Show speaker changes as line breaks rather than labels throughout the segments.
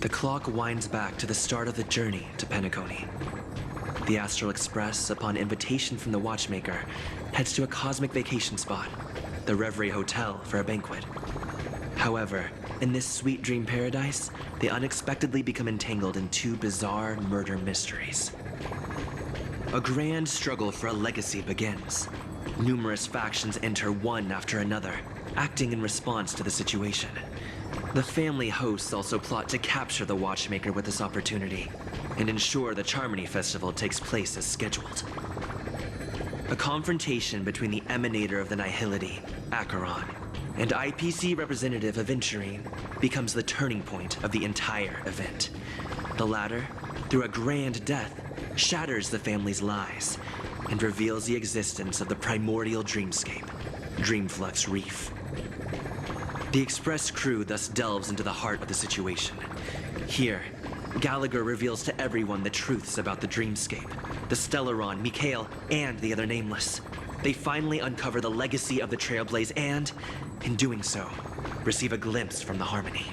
The clock winds back to the start of the journey to Penacony. The Astral Express, upon invitation from the watchmaker, heads to a cosmic vacation spot, the Reverie Hotel, for a banquet. However, in this sweet dream paradise, they unexpectedly become entangled in two bizarre murder mysteries. A grand struggle for a legacy begins. Numerous factions enter one after another, acting in response to the situation. The family hosts also plot to capture the watchmaker with this opportunity and ensure the Charmony Festival takes place as scheduled. A confrontation between the emanator of the Nihility, Acheron, and IPC representative Aventurine becomes the turning point of the entire event. The latter, through a grand death, shatters the family's lies and reveals the existence of the primordial dreamscape, Dreamflux Reef. The Express crew thus delves into the heart of the situation. Here, Gallagher reveals to everyone the truths about the dreamscape, the Stellaron, Mikhail, and the other nameless. They finally uncover the legacy of the Trailblaze and, in doing so, receive a glimpse from the Harmony.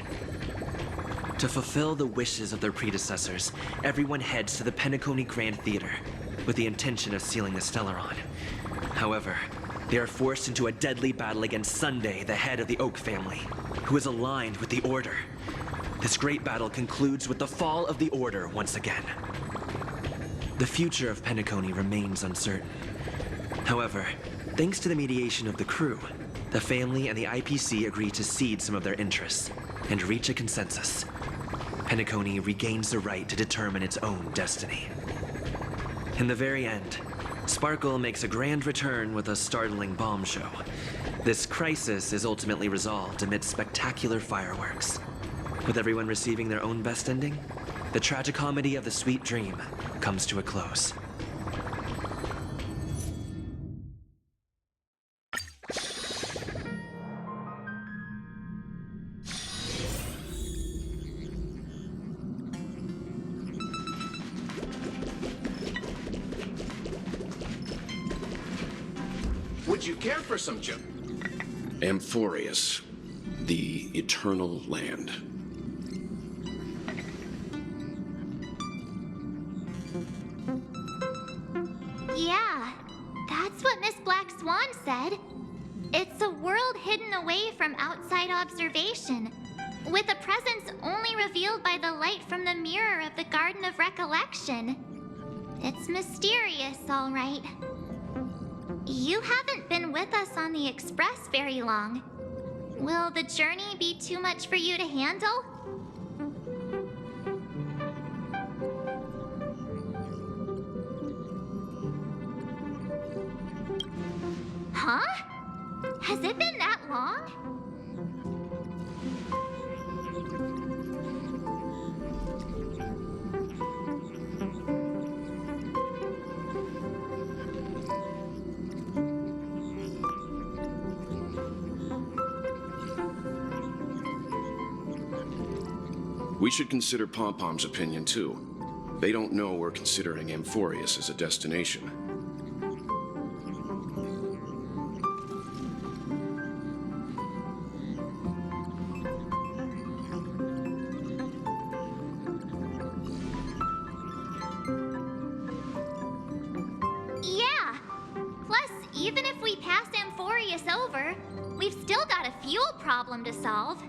To fulfill the wishes of their predecessors, everyone heads to the Penacony Grand Theater with the intention of sealing the Stellaron. However, they are forced into a deadly battle against Sunday, the head of the Oak family, who is aligned with the Order. This great battle concludes with the fall of the Order once again. The future of Penacony remains uncertain. However, thanks to the mediation of the crew, the family and the IPC agree to cede some of their interests and reach a consensus. Penacony regains the right to determine its own destiny. In the very end, Sparkle makes a grand return with a startling bomb show. This crisis is ultimately resolved amid spectacular fireworks. With everyone receiving their own best ending, the tragicomedy of the sweet dream comes to a close.
Would you care for some gem?
Amphorius, the Eternal Land.
Yeah, that's what Miss Black Swan said. It's a world hidden away from outside observation, with a presence only revealed by the light from the mirror of the Garden of Recollection. It's mysterious, all right. You haven't been with us on the Express very long. Will the journey be too much for you to handle? Huh? Has it been that long?
We should consider Pom-Pom's opinion, too. They don't know we're considering Amphorius as a destination.
Yeah. Plus, even if we pass Amphorius over, we've still got a fuel problem to solve.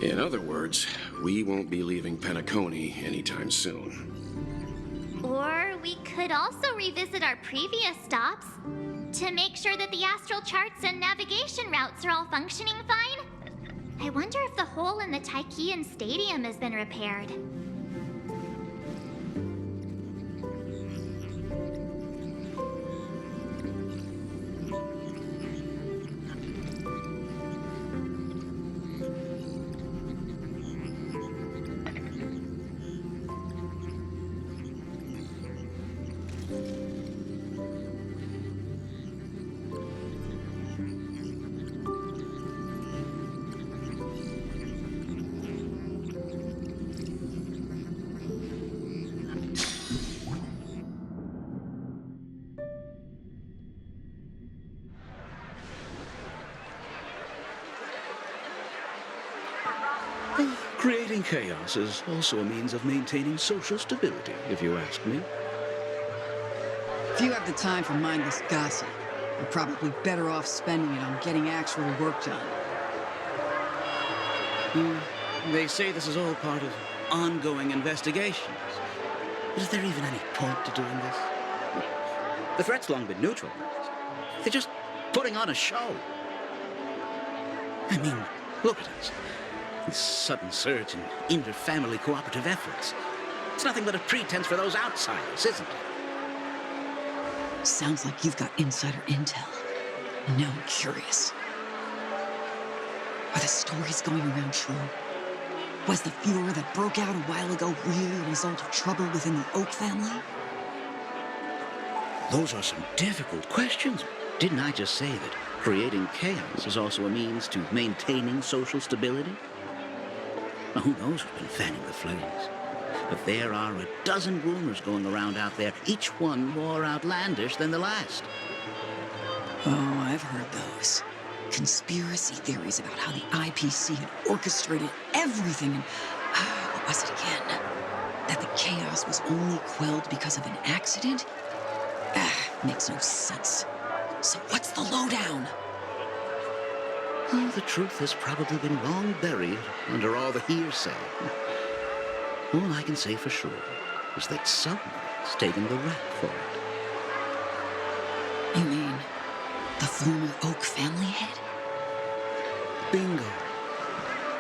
In other words, we won't be leaving Penacony anytime soon.
Or we could also revisit our previous stops to make sure that the astral charts and navigation routes are all functioning fine. I wonder if the hole in the Tychean Stadium has been repaired.
Creating chaos is also a means of maintaining social stability, if you ask me.
If you have the time for mindless gossip, you're probably better off spending it on getting actual work done.
They say this is all part of ongoing investigations. But is there even any point to doing this? The threat's long been neutralized. They're just putting on a show. I mean, look at us. This sudden surge in inter-family cooperative efforts. It's nothing but a pretense for those outsiders, isn't it?
Sounds like you've got insider intel. And now I'm curious. Are the stories going around true? Was the furor that broke out a while ago really a result of trouble within the Oak family?
Those are some difficult questions. Didn't I just say that creating chaos is also a means to maintaining social stability? Now, who knows who's been fanning the flames? But there are a dozen rumors going around out there, each one more outlandish than the last.
Oh, I've heard those. Conspiracy theories about how the IPC had orchestrated everything and... what was it again? That the chaos was only quelled because of an accident? Makes no sense. So what's the lowdown?
Oh, the truth has probably been long buried under all the hearsay. All I can say for sure is that someone's taken the rap for it.
You mean the former Oak family head?
Bingo.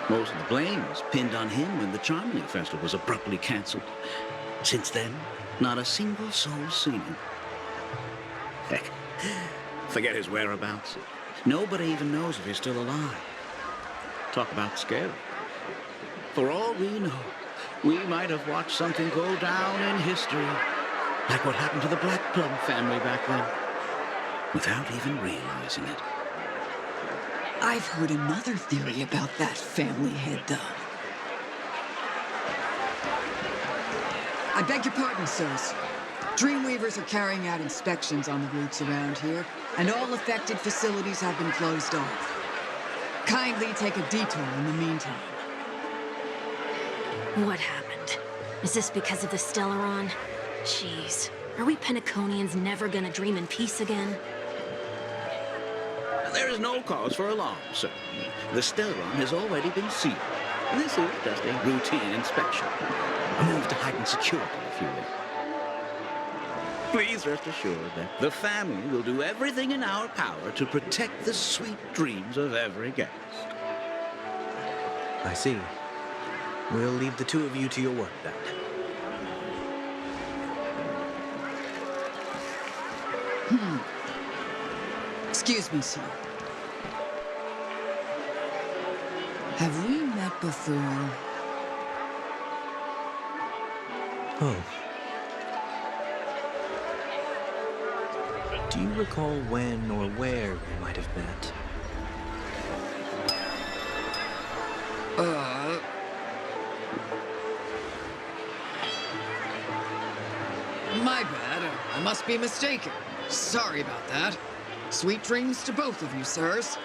Most of the blame was pinned on him when the Charming Festival was abruptly cancelled. Since then, not a single soul's seen him. Heck, forget his whereabouts. Nobody even knows if he's still alive. Talk about scary. For all we know, we might have watched something go down in history, like what happened to the Black Plum family back then, without even realizing it.
I've heard another theory about that family head, though. I beg your pardon, sirs. Dreamweavers are carrying out inspections on the routes around here, and all affected facilities have been closed off. Kindly take a detour in the meantime.
What happened? Is this because of the Stellaron? Jeez, are we Penaconians never gonna dream in peace again?
There is no cause for alarm, sir. The Stellaron has already been sealed. This is just a routine inspection. A move to heighten security, if you will. Please rest assured that the family will do everything in our power to protect the sweet dreams of every guest.
I see. We'll leave the two of you to your work then.
Excuse me, sir. Have we met before?
Oh. Do you recall when or where we might have met?
My bad. I must be mistaken. Sorry about that. Sweet dreams to both of you, sirs.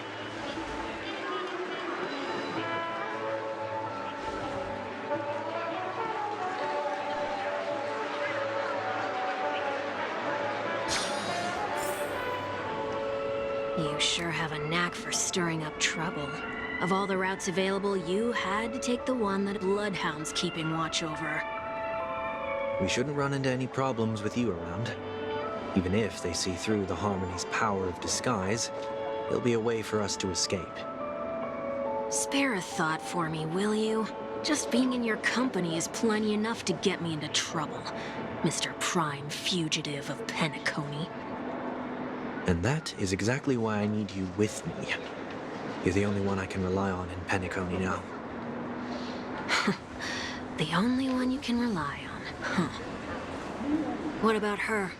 You sure have a knack for stirring up trouble. Of all the routes available, you had to take the one that Bloodhound's keeping watch over.
We shouldn't run into any problems with you around. Even if they see through the Harmony's power of disguise, there'll be a way for us to escape.
Spare a thought for me, will you? Just being in your company is plenty enough to get me into trouble, Mr. Prime Fugitive of Penacony.
And that is exactly why I need you with me. You're the only one I can rely on in Penacony now.
The only one you can rely on, huh? What about her?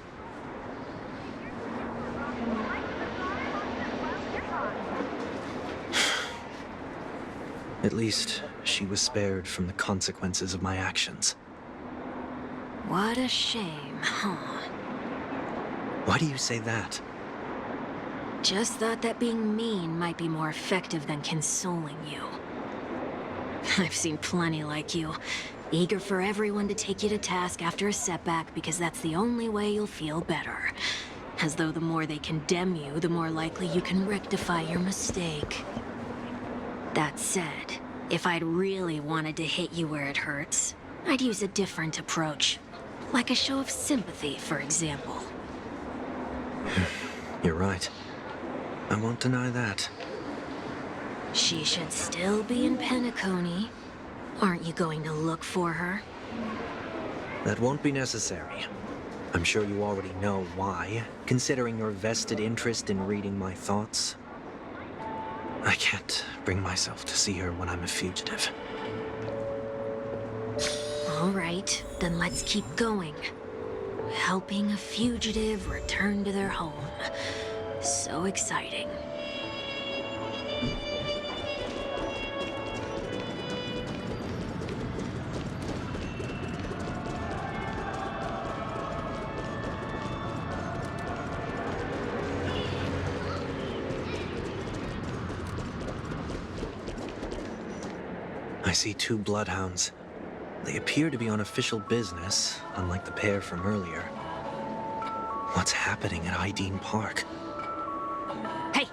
At least, she was spared from the consequences of my actions.
What a shame, huh?
Why do you say that?
Just thought that being mean might be more effective than consoling you. I've seen plenty like you. Eager for everyone to take you to task after a setback because that's the only way you'll feel better. As though the more they condemn you, the more likely you can rectify your mistake. That said, if I'd really wanted to hit you where it hurts, I'd use a different approach. Like a show of sympathy, for example.
You're right. I won't deny that.
She should still be in Penacony. Aren't you going to look for her?
That won't be necessary. I'm sure you already know why, considering your vested interest in reading my thoughts. I can't bring myself to see her when I'm a fugitive.
All right, then let's keep going. Helping a fugitive return to their home. So exciting.
I see 2 bloodhounds. They appear to be on official business, unlike the pair from earlier. What's happening at Ideen Park?
Hey!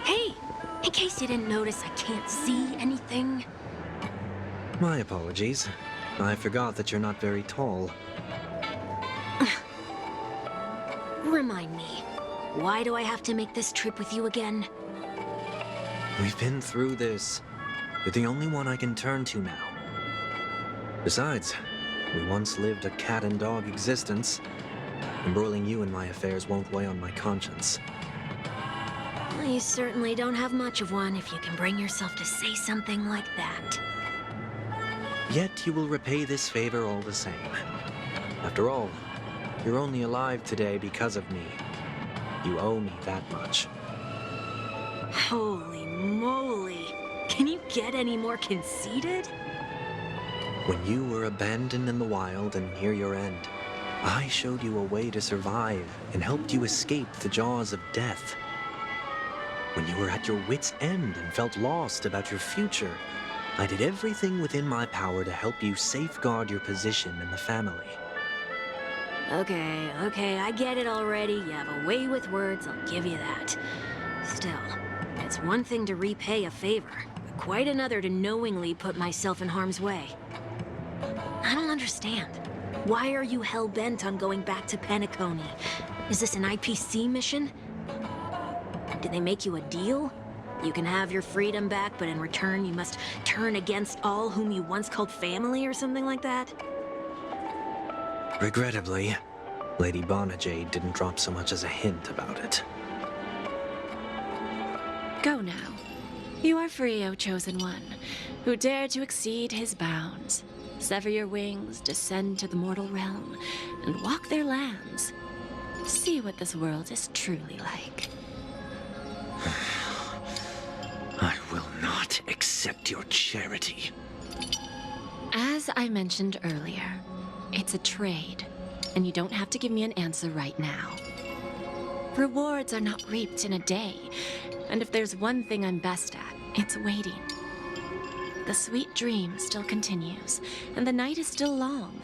Hey! In case you didn't notice, I can't see anything.
My apologies. I forgot that you're not very tall.
Remind me, why do I have to make this trip with you again?
We've been through this. You're the only one I can turn to now. Besides, we once lived a cat-and-dog existence. Embroiling you in my affairs won't weigh on my conscience.
Well, you certainly don't have much of one if you can bring yourself to say something like that.
Yet you will repay this favor all the same. After all, you're only alive today because of me. You owe me that much.
Holy moly! Can you get any more conceited?
When you were abandoned in the wild and near your end, I showed you a way to survive and helped you escape the jaws of death. When you were at your wit's end and felt lost about your future, I did everything within my power to help you safeguard your position in the family.
Okay, I get it already. You have a way with words, I'll give you that. Still, it's one thing to repay a favor, but quite another to knowingly put myself in harm's way. I don't understand. Why are you hell-bent on going back to Penacony? Is this an IPC mission? Did they make you a deal? You can have your freedom back, but in return you must turn against all whom you once called family or something like that?
Regrettably, Lady Bonajade didn't drop so much as a hint about it.
Go now. You are free, O Chosen One, who dare to exceed his bounds. Sever your wings, descend to the mortal realm, and walk their lands. See what this world is truly like.
I will not accept your charity.
As I mentioned earlier, it's a trade, and you don't have to give me an answer right now. Rewards are not reaped in a day, and if there's one thing I'm best at, it's waiting. The sweet dream still continues, and the night is still long.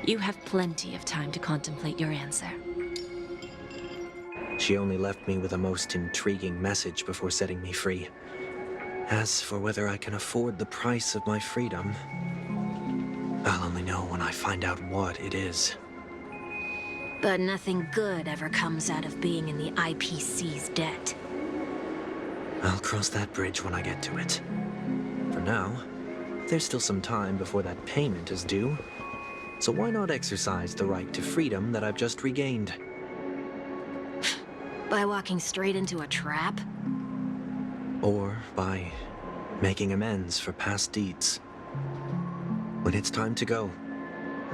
You have plenty of time to contemplate your answer.
She only left me with a most intriguing message before setting me free. As for whether I can afford the price of my freedom, I'll only know when I find out what it is.
But nothing good ever comes out of being in the IPC's debt.
I'll cross that bridge when I get to it. For now, there's still some time before that payment is due. So why not exercise the right to freedom that I've just regained?
By walking straight into a trap?
Or by making amends for past deeds. When it's time to go,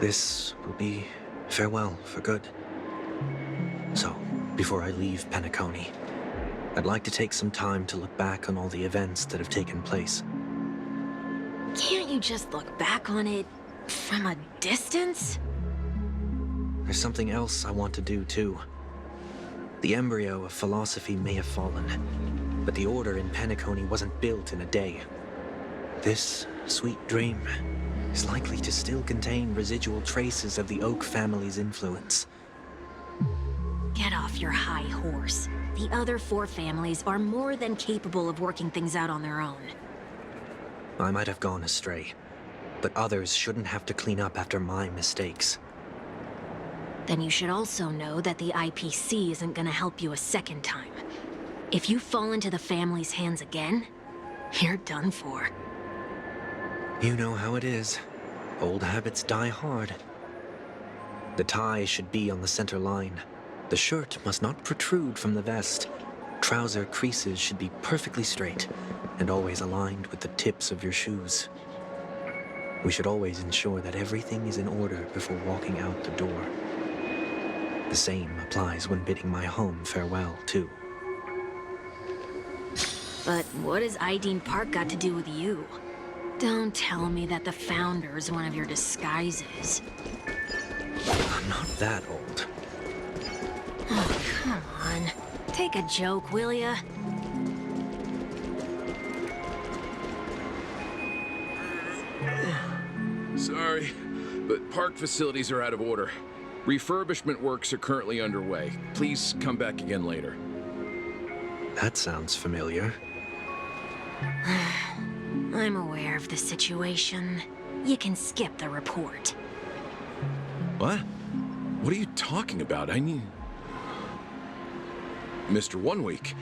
this will be farewell for good. So, before I leave Penacony, I'd like to take some time to look back on all the events that have taken place.
Can't you just look back on it from a distance?
There's something else I want to do, too. The embryo of philosophy may have fallen, but the order in Penacony wasn't built in a day. This sweet dream is likely to still contain residual traces of the Oak family's influence.
Get off your high horse. The other 4 families are more than capable of working things out on their own.
I might have gone astray, but others shouldn't have to clean up after my mistakes.
Then you should also know that the IPC isn't gonna help you a second time. If you fall into the family's hands again, you're done for.
You know how it is. Old habits die hard. The tie should be on the center line. The shirt must not protrude from the vest. Trouser creases should be perfectly straight and always aligned with the tips of your shoes. We should always ensure that everything is in order before walking out the door. The same applies when bidding my home farewell, too.
But what has Ideen Park got to do with you? Don't tell me that the Founder's one of your disguises.
I'm not that old.
Oh, come on. Take a joke, will ya?
Sorry, but park facilities are out of order. Refurbishment works are currently underway. Please come back again later.
That sounds familiar.
I'm aware of the situation. You can skip the report.
What? What are you talking about? I mean... Mr. One Week,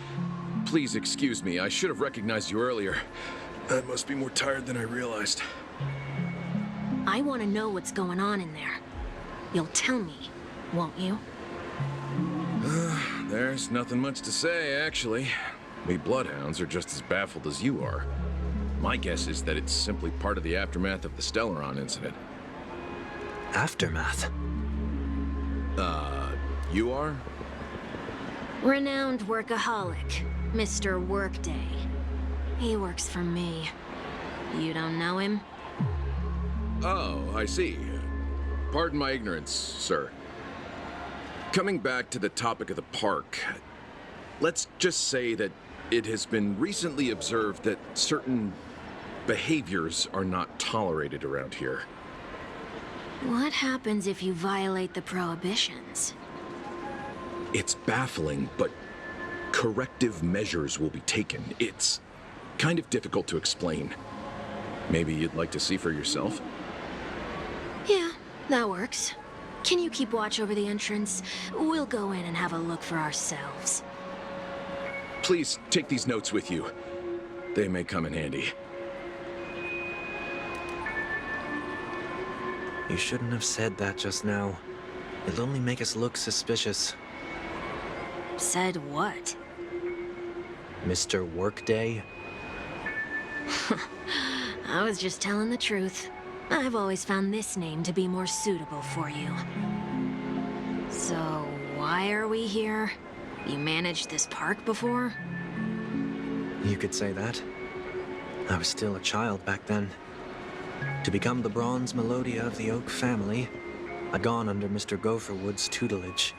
please excuse me. I should have recognized you earlier. I must be more tired than I realized.
I want to know what's going on in there. You'll tell me, won't you?
There's nothing much to say, actually. We Bloodhounds are just as baffled as you are. My guess is that it's simply part of the aftermath of the Stellaron incident.
Aftermath?
You are?
Renowned workaholic, Mr. Workday. He works for me. You don't know him?
Oh, I see. Pardon my ignorance, sir. Coming back to the topic of the park, let's just say that it has been recently observed that certain behaviors are not tolerated around here.
What happens if you violate the prohibitions?
It's baffling, but corrective measures will be taken. It's kind of difficult to explain. Maybe you'd like to see for yourself?
Yeah, that works. Can you keep watch over the entrance? We'll go in and have a look for ourselves.
Please take these notes with you. They may come in handy.
You shouldn't have said that just now. It'll only make us look suspicious.
Said what?
Mr. Workday?
I was just telling the truth. I've always found this name to be more suitable for you. So, why are we here? You managed this park before?
You could say that. I was still a child back then. To become the bronze Melodia of the Oak family, I'd gone under Mr. Gopherwood's tutelage.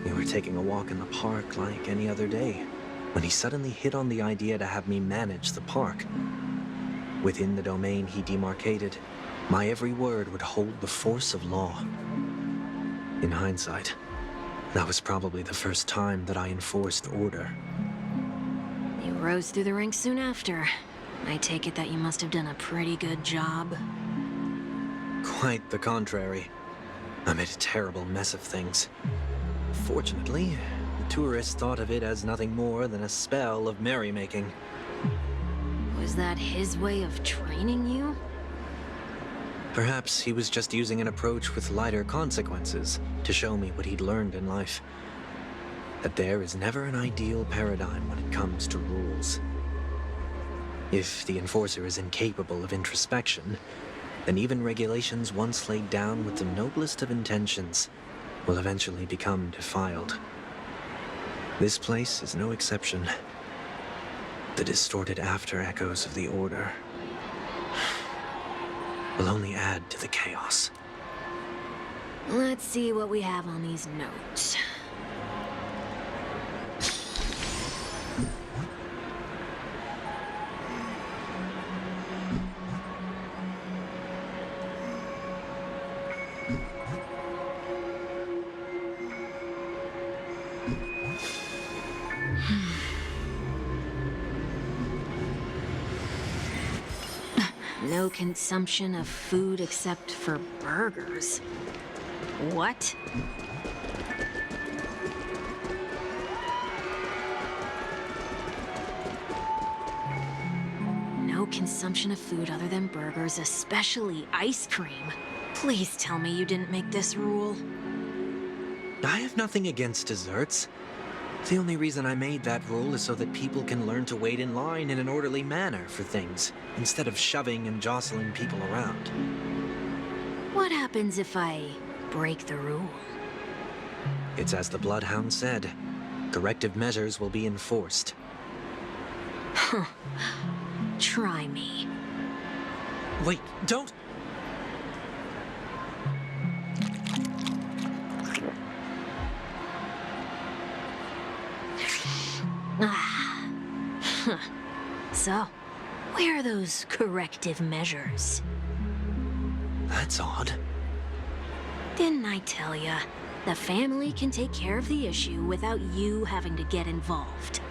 We were taking a walk in the park like any other day, when he suddenly hit on the idea to have me manage the park. Within the domain he demarcated, my every word would hold the force of law. In hindsight, that was probably the first time that I enforced order.
You rose through the ranks soon after. I take it that you must have done a pretty good job.
Quite the contrary. I made a terrible mess of things. Fortunately, the tourists thought of it as nothing more than a spell of merrymaking.
Was that his way of training you?
Perhaps he was just using an approach with lighter consequences to show me what he'd learned in life. That there is never an ideal paradigm when it comes to rules. If the enforcer is incapable of introspection, then even regulations once laid down with the noblest of intentions will eventually become defiled. This place is no exception. The distorted after-echoes of the Order will only add to the chaos.
Let's see what we have on these notes. No consumption of food except for burgers. What? No consumption of food other than burgers, especially ice cream. Please tell me you didn't make this rule.
I have nothing against desserts. The only reason I made that rule is so that people can learn to wait in line in an orderly manner for things, instead of shoving and jostling people around.
What happens if I break the rule?
It's as the Bloodhound said. Corrective measures will be enforced.
Huh. Try me.
Wait, don't!
Ah. Huh. So, where are those corrective measures?
That's odd.
Didn't I tell ya? The family can take care of the issue without you having to get involved.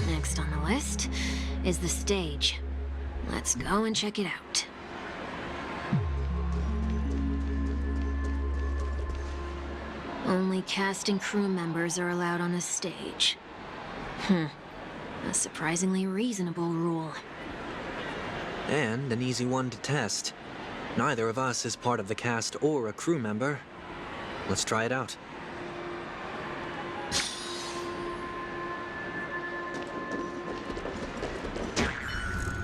Next on the list is the stage. Let's go and check it out. Only cast and crew members are allowed on the stage. A surprisingly reasonable rule.
And an easy one to test. Neither of us is part of the cast or a crew member. Let's try it out.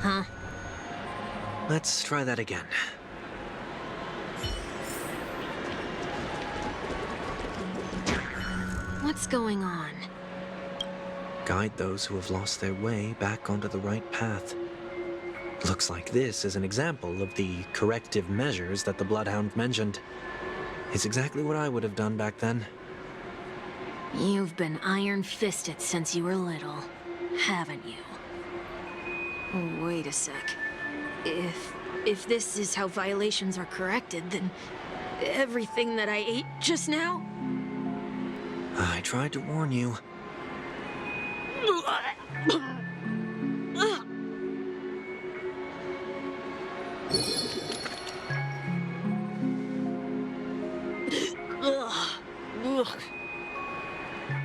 Huh?
Let's try that again.
What's going on?
Guide those who have lost their way back onto the right path. Looks like this is an example of the corrective measures that the Bloodhound mentioned. It's exactly what I would have done back then.
You've been iron-fisted since you were little, haven't you? Oh, wait a sec. If this is how violations are corrected, then everything that I ate just now?
I tried to warn you.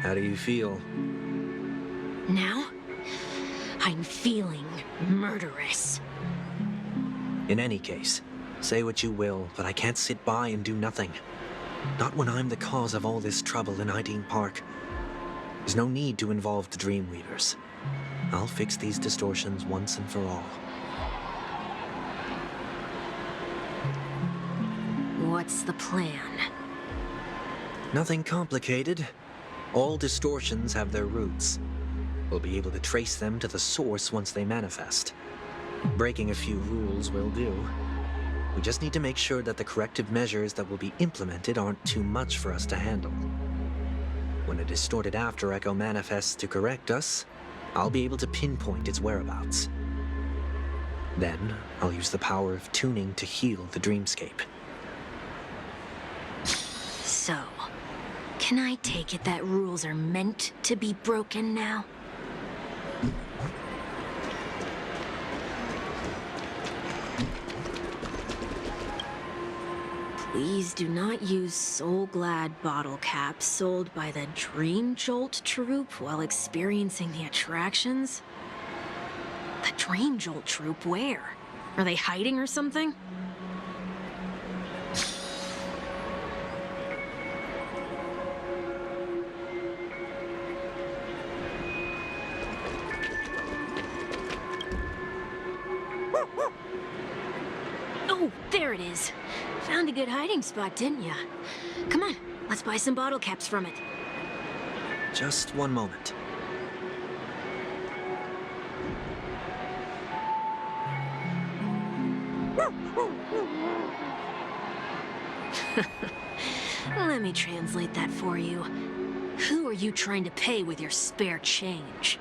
How do you feel?
Now, I'm feeling murderous.
In any case, say what you will, but I can't sit by and do nothing. Not when I'm the cause of all this trouble in Ideen Park. There's no need to involve the Dreamweavers. I'll fix these distortions once and for all.
What's the plan?
Nothing complicated. All distortions have their roots. We'll be able to trace them to the source once they manifest. Breaking a few rules will do. We just need to make sure that the corrective measures that will be implemented aren't too much for us to handle. When a distorted after echo manifests to correct us, I'll be able to pinpoint its whereabouts. Then, I'll use the power of tuning to heal the dreamscape.
So, can I take it that rules are meant to be broken now? Please do not use Soul Glad bottle caps sold by the Dream Jolt troupe while experiencing the attractions. The Dream Jolt troupe, where? Are they hiding or something? Oh, there it is. Found a good hiding spot, didn't ya? Come on, let's buy some bottle caps from it.
Just one moment.
Let me translate that for you. Who are you trying to pay with your spare change?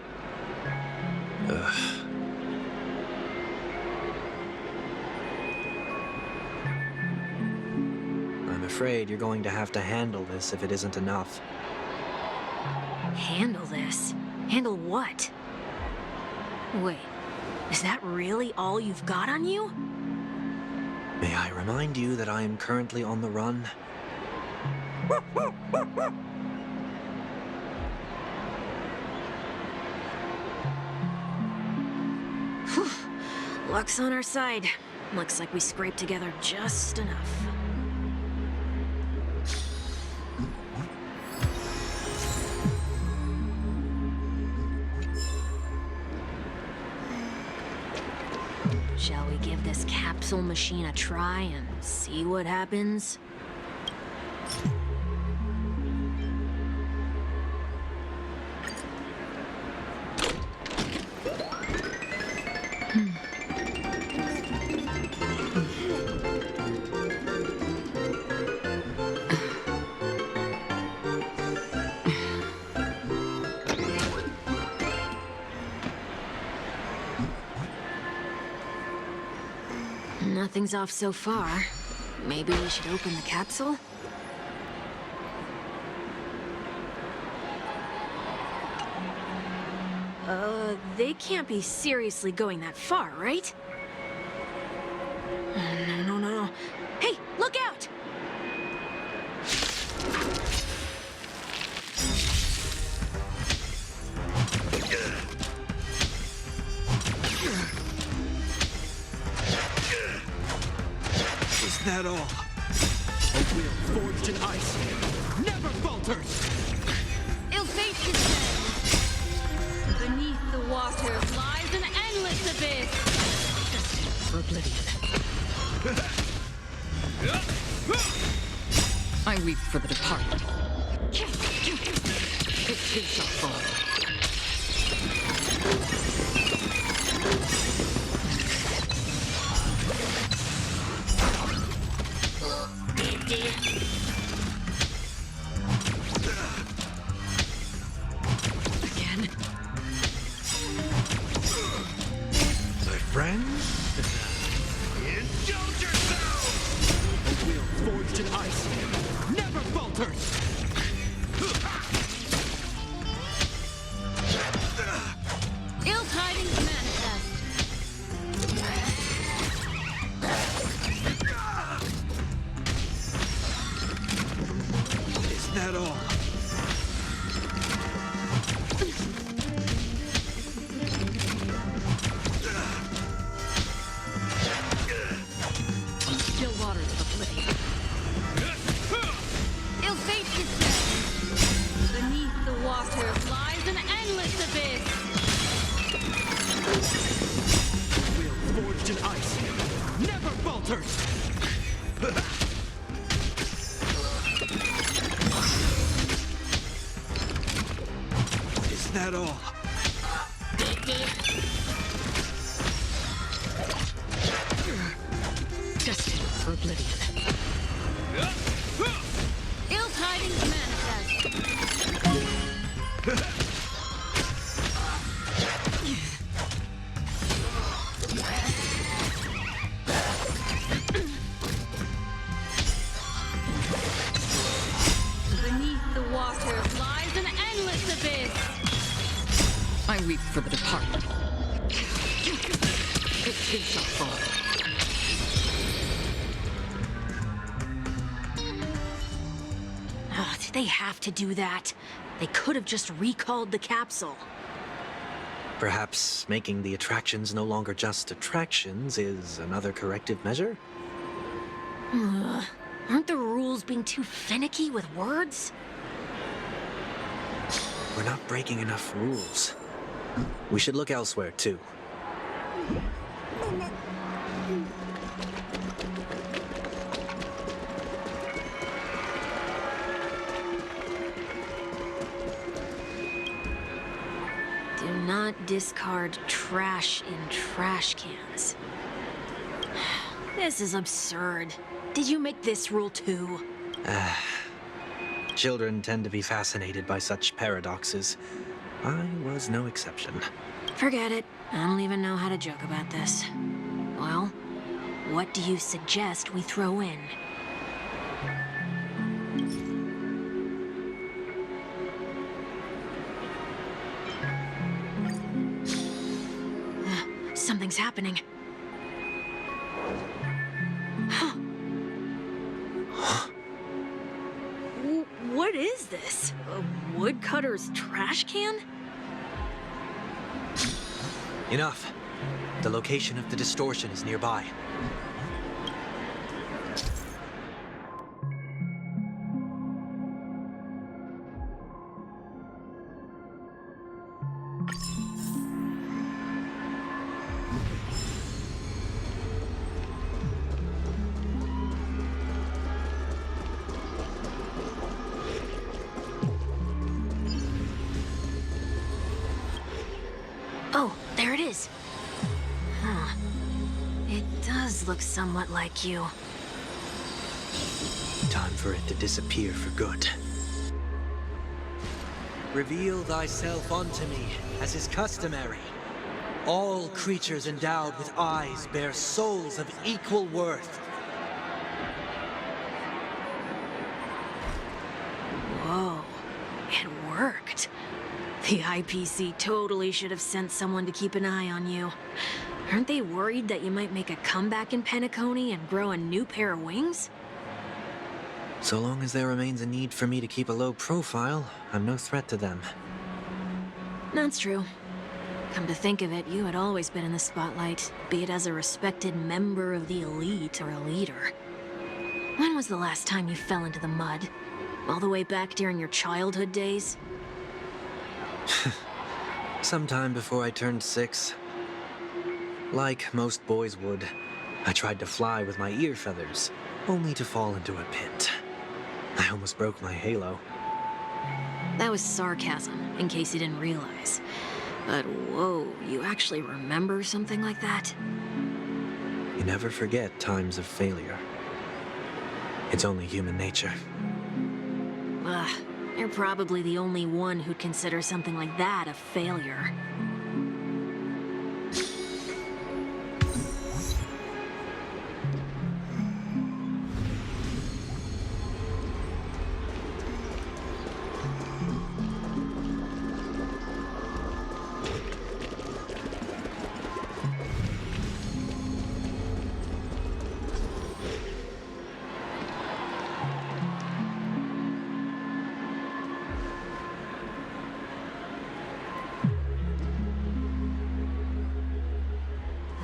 afraid you're going to have to handle this if it isn't enough.
Handle this? Handle what? Wait, is that really all you've got on you?
May I remind you that I am currently on the run?
Luck's on our side. Looks like we scraped together just enough. Shall we give this capsule machine a try and see what happens? Nothing's off so far. Maybe we should open the capsule? They can't be seriously going that far, right? No. Hey, look out!
Is that all? A wheel forged in ice never falters!
Ill fate is dead. Beneath the water lies an endless abyss.
Destined for oblivion. I weep for the departed. It too shall fall. Again?
My friends? Indulge yourselves! A wheel forged in ice never falters!
Ill tidings manifest.
Is that all?
Still waters of oblivion.
Ill fate is dead. Beneath the water lies an endless abyss.
Wheel forged in ice never falters! Is that all?
Destined for oblivion.
Ill tidings manifest. Beneath the water lies an endless abyss.
I weep for the departed. It too shall fall.
Did they have to do that? They could have just recalled the capsule.
Perhaps making the attractions no longer just attractions is another corrective measure?
Aren't the rules being too finicky with words?
We're not breaking enough rules. We should look elsewhere, too.
Do not discard trash in trash cans. This is absurd. Did you make this rule too?
Children tend to be fascinated by such paradoxes. I was no exception.
Forget it. I don't even know how to joke about this. Well, what do you suggest we throw in? happening. What is this? A woodcutter's trash can?
Enough. The location of the distortion is nearby.
Oh, there it is. Huh. It does look somewhat like you.
Time for it to disappear for good. Reveal thyself unto me, as is customary. All creatures endowed with eyes bear souls of equal worth.
Whoa, it worked. The IPC totally should have sent someone to keep an eye on you. Aren't they worried that you might make a comeback in Penacony and grow a new pair of wings?
So long as there remains a need for me to keep a low profile, I'm no threat to them.
That's true. Come to think of it, you had always been in the spotlight, be it as a respected member of the elite or a leader. When was the last time you fell into the mud? All the way back during your childhood days?
Sometime before I turned 6. Like most boys would, I tried to fly with my ear feathers, only to fall into a pit. I almost broke my halo.
That was sarcasm, in case you didn't realize. But whoa, you actually remember something like that?
You never forget times of failure. It's only human nature.
Ugh, you're probably the only one who'd consider something like that a failure.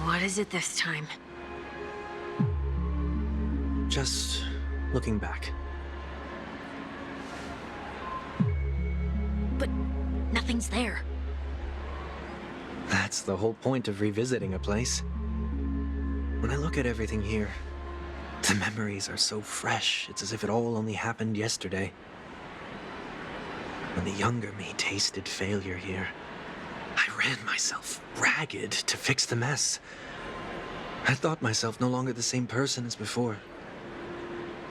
What is it this time?
Just looking back.
But nothing's there.
That's the whole point of revisiting a place. When I look at everything here, the memories are so fresh, it's as if it all only happened yesterday. When the younger me tasted failure here, I ran myself ragged to fix the mess. I thought myself no longer the same person as before.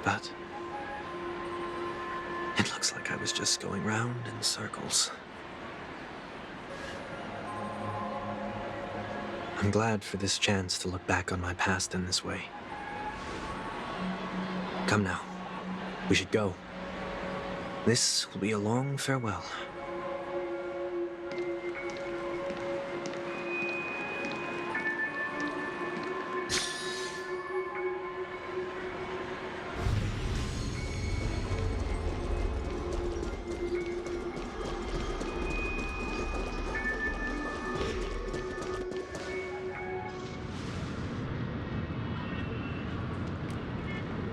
But it looks like I was just going round in circles. I'm glad for this chance to look back on my past in this way. Come now, we should go. This will be a long farewell.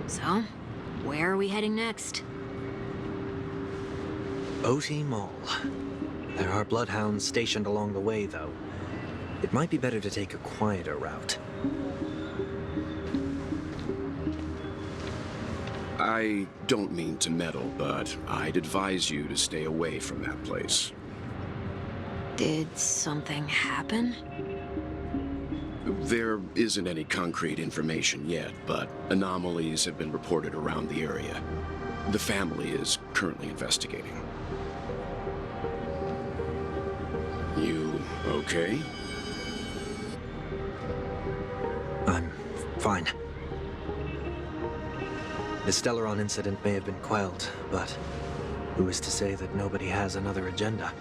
So, where are we heading next?
OT Mall. There are bloodhounds stationed along the way, though. It might be better to take a quieter route.
I don't mean to meddle, but I'd advise you to stay away from that place.
Did something happen?
There isn't any concrete information yet, but anomalies have been reported around the area. The family is currently investigating. You okay?
I'm fine. The Stellaron incident may have been quelled, but who is to say that nobody has another agenda?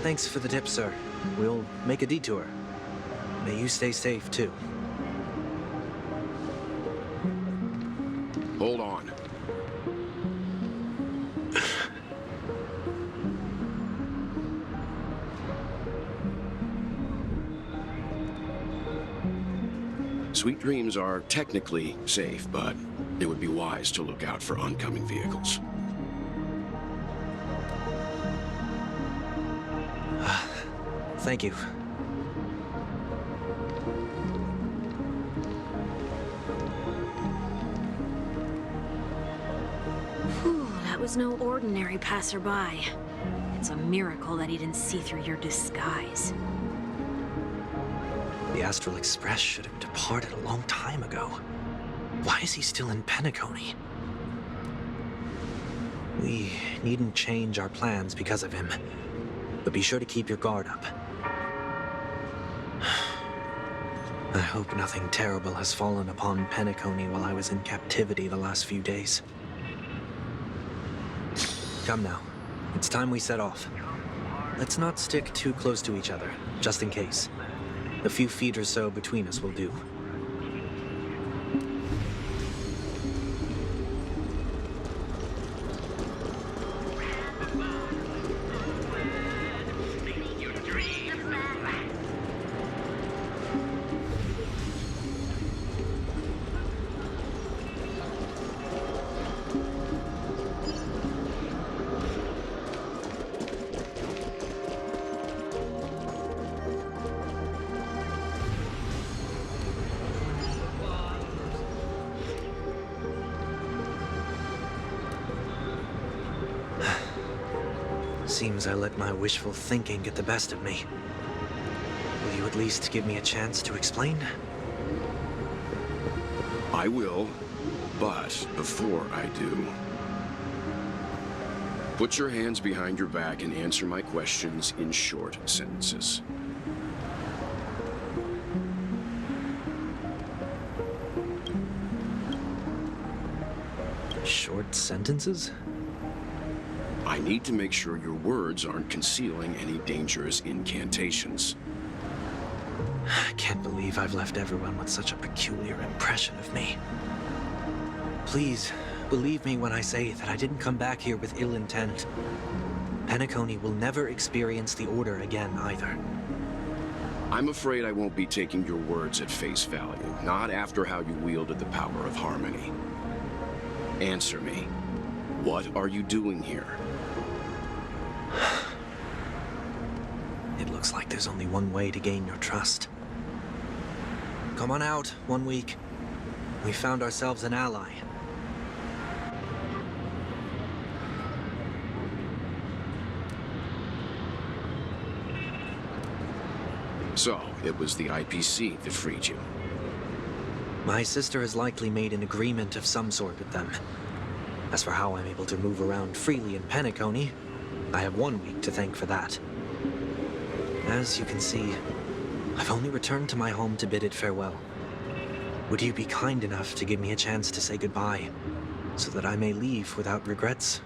Thanks for the tip, sir. We'll make a detour. May you stay safe, too.
Hold on. Sweet Dreams are technically safe, but it would be wise to look out for oncoming vehicles.
Thank you.
Whew, that was no ordinary passerby. It's a miracle that he didn't see through your disguise.
The Astral Express should have departed a long time ago. Why is he still in Penacony? We needn't change our plans because of him, but be sure to keep your guard up. I hope nothing terrible has fallen upon Penacony while I was in captivity the last few days. Come now, it's time we set off. Let's not stick too close to each other, just in case. A few feet or so between us will do. Seems I let my wishful thinking get the best of me. Will you at least give me a chance to explain?
I will, but before I do, put your hands behind your back and answer my questions in short sentences.
Short sentences?
I need to make sure your words aren't concealing any dangerous incantations.
I can't believe I've left everyone with such a peculiar impression of me. Please, believe me when I say that I didn't come back here with ill intent. Penacony will never experience the Order again, either.
I'm afraid I won't be taking your words at face value, not after how you wielded the power of harmony. Answer me. What are you doing here?
It looks like there's only one way to gain your trust. Come on out, 1 week. We found ourselves an ally.
So, it was the IPC that freed you.
My sister has likely made an agreement of some sort with them. As for how I'm able to move around freely in Penacony, I have 1 week to thank for that. As you can see, I've only returned to my home to bid it farewell. Would you be kind enough to give me a chance to say goodbye, so that I may leave without regrets?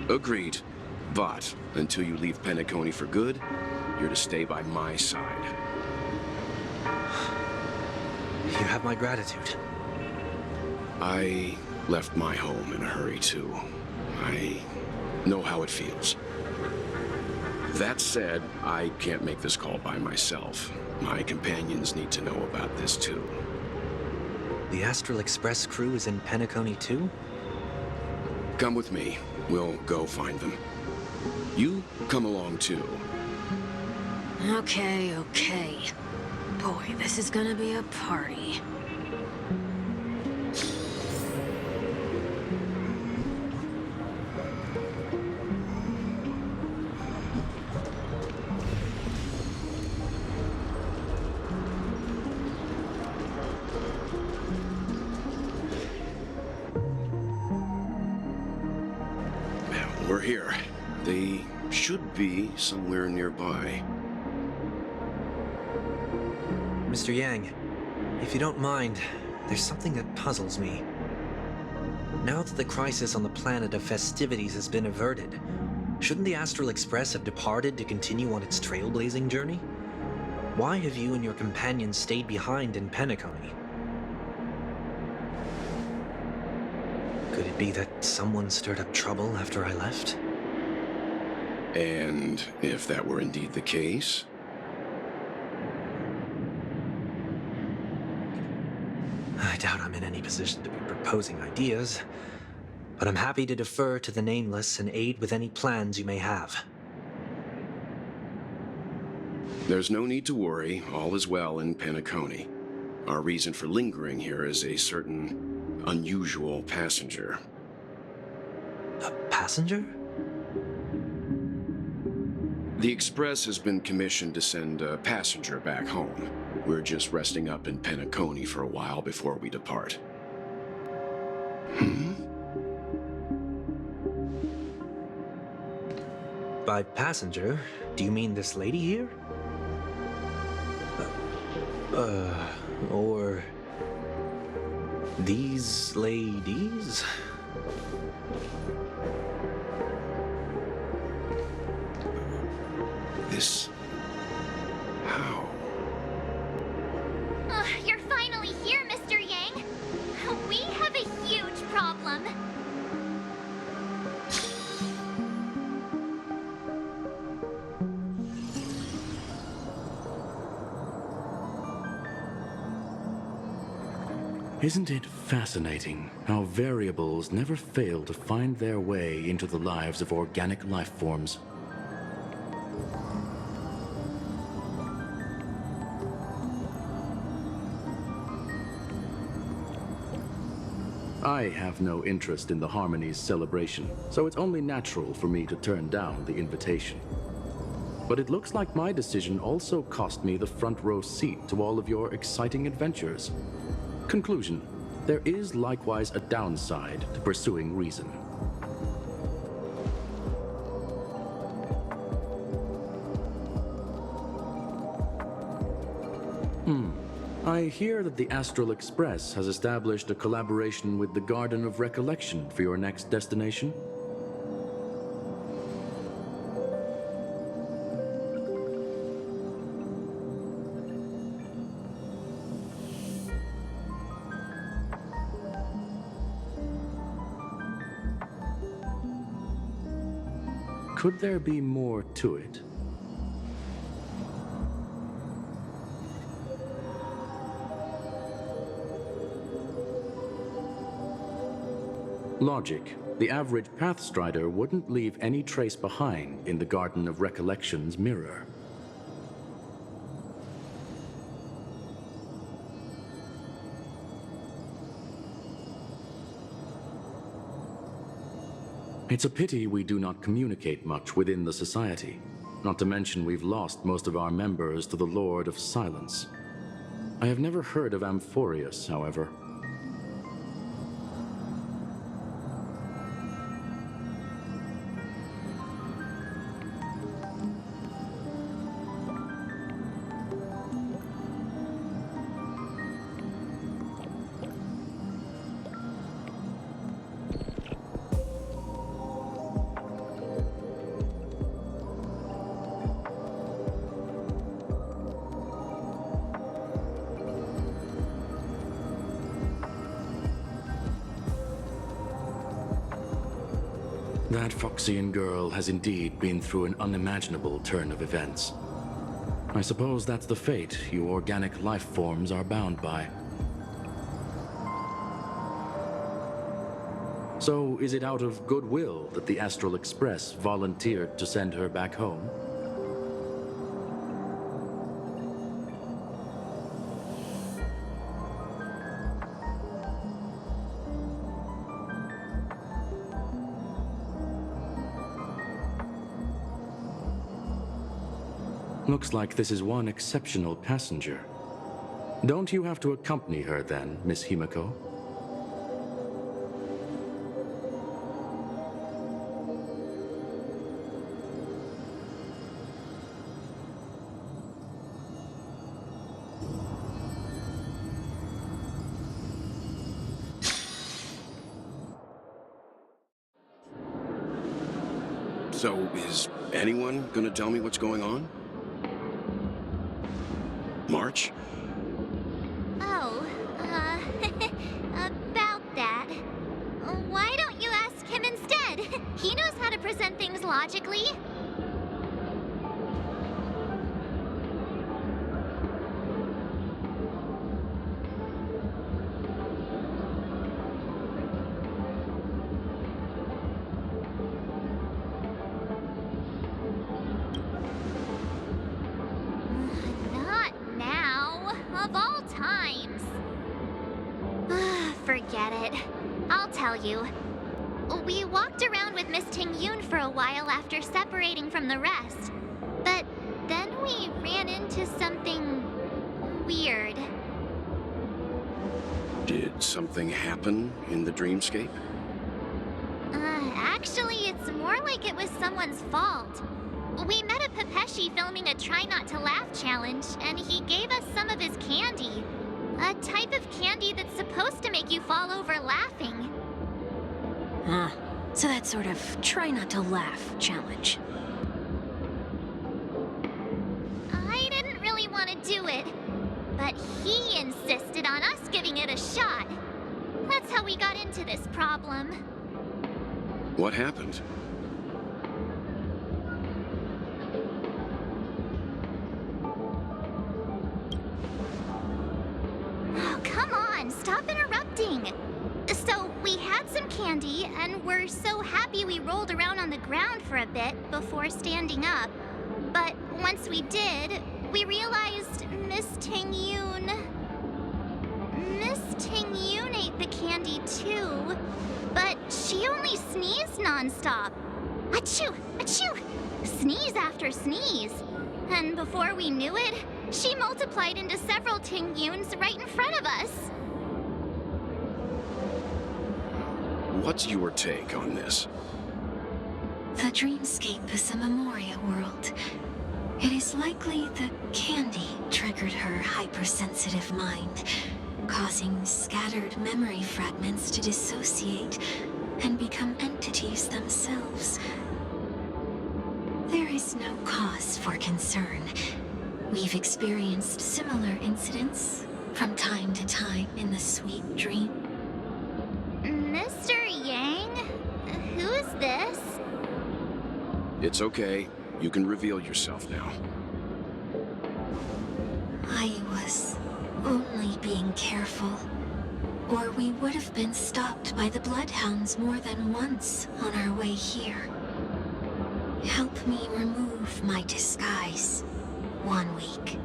Agreed. But, until you leave Penacony for good, you're to stay by my side.
You have my gratitude.
I left my home in a hurry, too. I know how it feels. That said, I can't make this call by myself. My companions need to know about this, too.
The Astral Express crew is in Penacony, too?
Come with me. We'll go find them. You come along, too.
Okay. Boy, this is gonna be a party.
We're here. They should be somewhere nearby.
Mr. Yang, if you don't mind, there's something that puzzles me. Now that the crisis on the planet of festivities has been averted, Shouldn't the Astral Express have departed to continue on its trailblazing journey? Why have you and your companions stayed behind in Penacony? Could it be that someone stirred up trouble after I left?
And if that were indeed the case,
I doubt I'm in any position to be proposing ideas, but I'm happy to defer to the Nameless and aid with any plans you may have.
there's no need to worry. All is well in Penacony. Our reason for lingering here is a certain unusual passenger.
A passenger?
The Express has been commissioned to send a passenger back home. We're just resting up in Penacony for a while before we depart.
By passenger, do you mean this lady here? Or these ladies?
This... how?
You're finally here, Mr. Yang. We have a huge problem.
Isn't it fascinating how variables never fail to find their way into the lives of organic life forms? I have no interest in the Harmony's celebration, so it's only natural for me to turn down the invitation. But it looks like my decision also cost me the front row seat to all of your exciting adventures. Conclusion: there is likewise a downside to pursuing reason. I hear that the Astral Express has established a collaboration with the Garden of Recollection for your next destination. Could there be more to it? Logic. The average Pathstrider wouldn't leave any trace behind in the Garden of Recollection's mirror. It's a pity we do not communicate much within the society. Not to mention we've lost most of our members to the Lord of Silence. I have never heard of Amphorius, however. That Foxian girl has indeed been through an unimaginable turn of events. I suppose that's the fate you organic life forms are bound by. So, is it out of goodwill that the Astral Express volunteered to send her back home? Looks like this is one exceptional passenger. Don't you have to accompany her then, Miss Himiko?
So, is anyone gonna tell me what's going on? March?
Oh, about that. Why don't you ask him instead? He knows how to present things logically. Not now. Of all times. Forget it. I'll tell you. We walked around with Miss Ting-Yoon for a while after separating from the rest. But then we ran into something weird.
Did something happen in the dreamscape?
Actually, it's more like it was someone's fault. We met a Pepeshi filming a Try Not to Laugh challenge, and he gave us some of his candy. A type of candy that's supposed to make you fall over laughing.
Huh. So that sort of try not to laugh challenge.
I didn't really want to do it, but he insisted on us giving it a shot. That's how we got into this problem.
What happened?
Oh, come on, stop interrupting. So, we had some candy, and we're so happy we rolled around on the ground for a bit before standing up. But once we did, we realized Miss Ting-Yoon ate the candy too, but she only sneezed nonstop. Achoo! Achoo! Sneeze after sneeze. And before we knew it, she multiplied into several Ting-Yoons right in front of us.
What's your take on this?
The dreamscape is a Memoria world. It is likely the candy triggered her hypersensitive mind, causing scattered memory fragments to dissociate and become entities themselves. There is no cause for concern. We've experienced similar incidents from time to time in the sweet dream.
Mr. Yang? Who is this?
It's okay. You can reveal yourself now.
I was only being careful, or we would have been stopped by the Bloodhounds more than once on our way here. Help me remove my disguise. 1 week.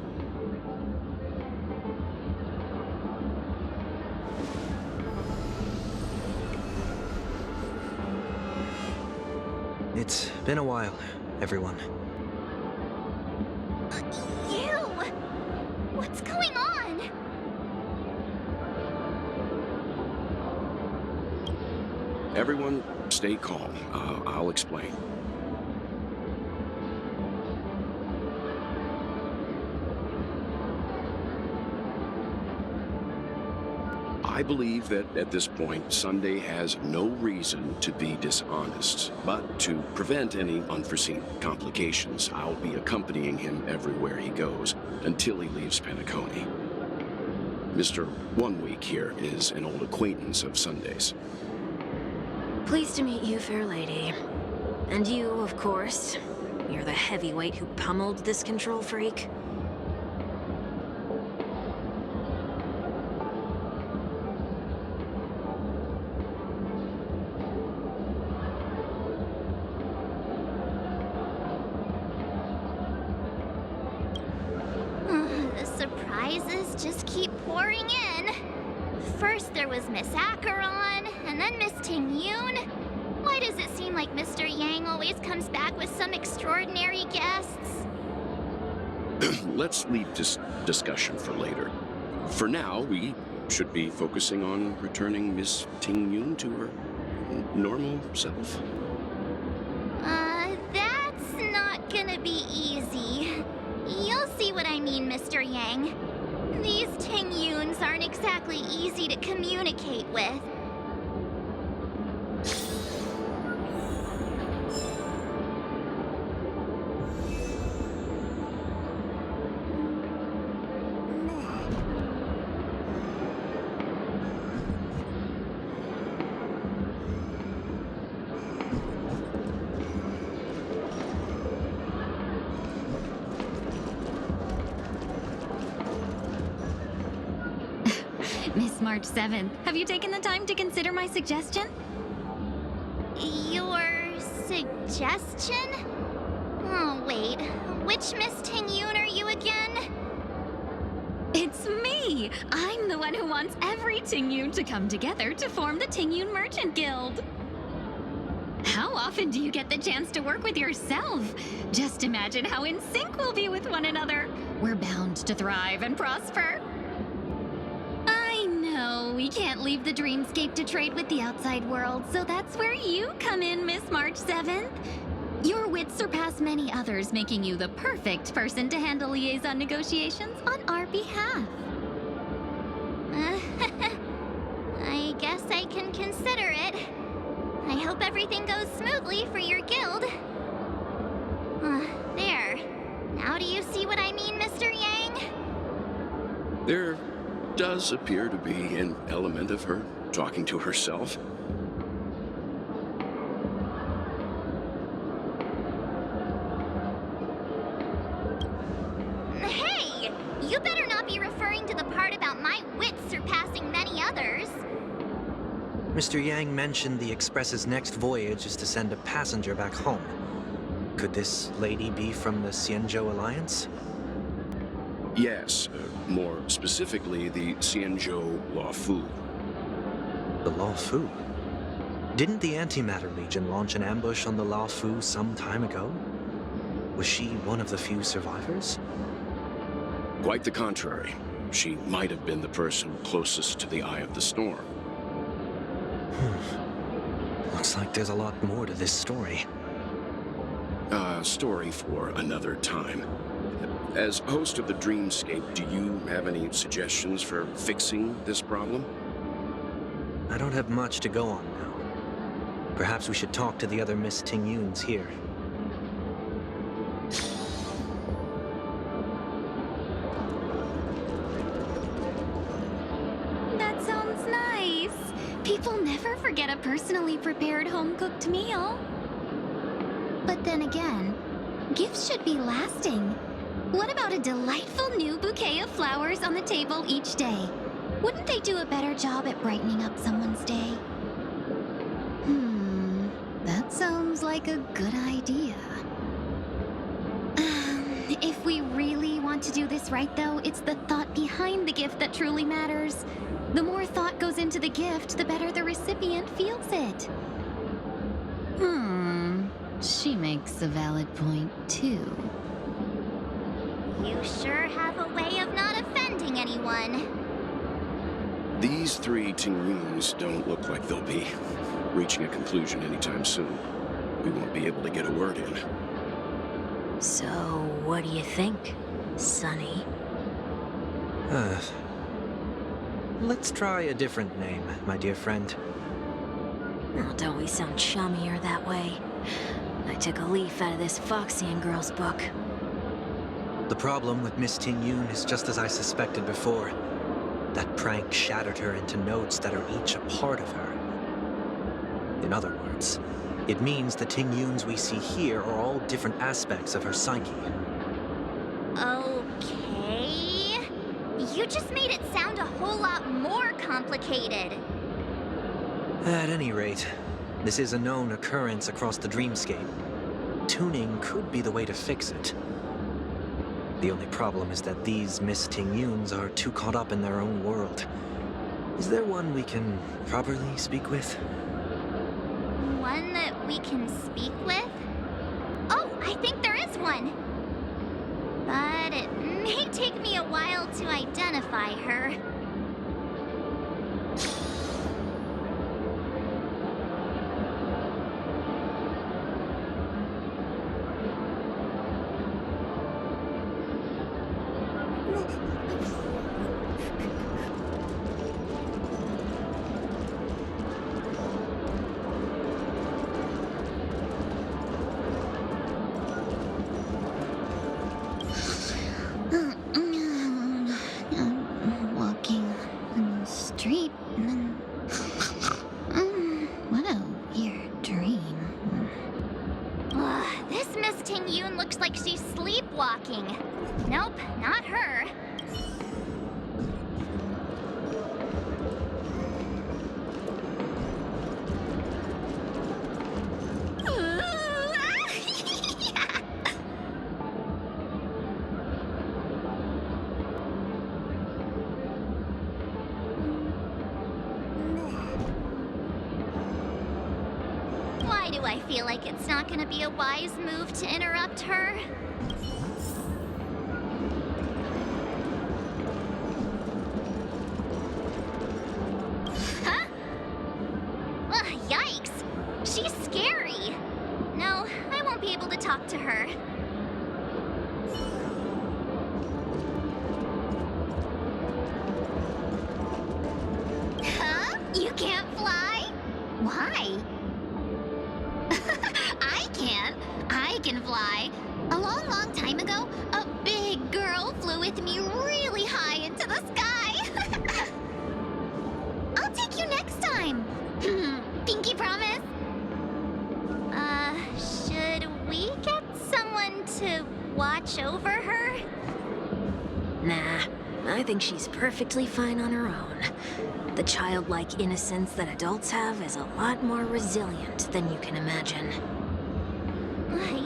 It's been a while, everyone.
You! What's going on?
Everyone, stay calm. I'll explain. I believe that at this point, Sunday has no reason to be dishonest. But to prevent any unforeseen complications, I'll be accompanying him everywhere he goes until he leaves Penacony. Mr. 1 Week here is an old acquaintance of Sunday's.
Pleased to meet you, fair lady. And you, of course. You're the heavyweight who pummeled this control freak.
The surprises just keep pouring in. First there was Miss Acheron, and then Miss Ting-Yoon. Why does it seem like Mr. Yang always comes back with some extraordinary guests?
Let's leave this discussion for later. For now, we should be focusing on returning Miss Ting-Yoon to her normal self.
That's not gonna be easy. You'll see what I mean, Mr. Yang. These Ting-Yoons aren't exactly easy to communicate with.
March 7th. Have you taken the time to consider my suggestion?
Your suggestion? Oh, wait. Which Miss Ting-Yoon are you again?
It's me! I'm the one who wants every Ting-Yoon to come together to form the Ting-Yoon Merchant Guild. How often do you get the chance to work with yourself? Just imagine how in sync we'll be with one another. We're bound to thrive and prosper. I know we can't leave the dreamscape to trade with the outside world, so that's where you come in, Miss March 7th. Your wits surpass many others, making you the perfect person to handle liaison negotiations on our behalf.
I guess I can consider it. I hope everything goes smoothly for your guild. There. Now do you see what I mean, Mr. Yang?
There does appear to be an element of her talking to herself.
Hey! You better not be referring to the part about my wits surpassing many others.
Mr. Yang mentioned the Express's next voyage is to send a passenger back home. Could this lady be from the Xianzhou Alliance?
Yes, more specifically, the Xianzhou Luofu.
The Luofu? Didn't the Antimatter Legion launch an ambush on the Luofu some time ago? Was she one of the few survivors?
Quite the contrary. She might have been the person closest to the eye of the storm.
Looks like there's a lot more to this story.
Story for another time. As host of the Dreamscape, do you have any suggestions for fixing this problem?
I don't have much to go on now. Perhaps we should talk to the other Miss Ting-Yoons here.
That sounds nice. People never forget a personally prepared home-cooked meal. But then again, gifts should be lasting. What about a delightful new bouquet of flowers on the table each day? Wouldn't they do a better job at brightening up someone's day? That sounds like a good idea. If we really want to do this right, though, it's the thought behind the gift that truly matters. The more thought goes into the gift, the better the recipient feels it. She makes a valid point, too.
You sure have a way of not offending anyone.
These three Ting-Yoons don't look like they'll be reaching a conclusion anytime soon. We won't be able to get a word in.
So, what do you think, Sonny?
Let's try a different name, my dear friend.
Oh, don't we sound chummier that way? I took a leaf out of this Foxian girl's book.
The problem with Miss Ting-Yoon is just as I suspected before. That prank shattered her into notes that are each a part of her. In other words, it means the Ting-Yoons we see here are all different aspects of her psyche.
Okay. You just made it sound a whole lot more complicated.
At any rate, this is a known occurrence across the dreamscape. Tuning could be the way to fix it. The only problem is that these Miss Ting-Yoons are too caught up in their own world. Is there one we can properly speak with?
One that we can speak with? Oh, I think there is one. But it may take me a while to identify her. I feel like it's not gonna be a wise move to interrupt her. Huh? Ugh, yikes! She's scary! No, I won't be able to talk to her. Huh? You can't fly? Why? I can. I can fly. A long, long time ago, a big girl flew with me really high into the sky. I'll take you next time. Pinky promise. Should we get someone to watch over her?
Nah, I think she's perfectly fine on her own. The childlike innocence that adults have is a lot more resilient than you can imagine.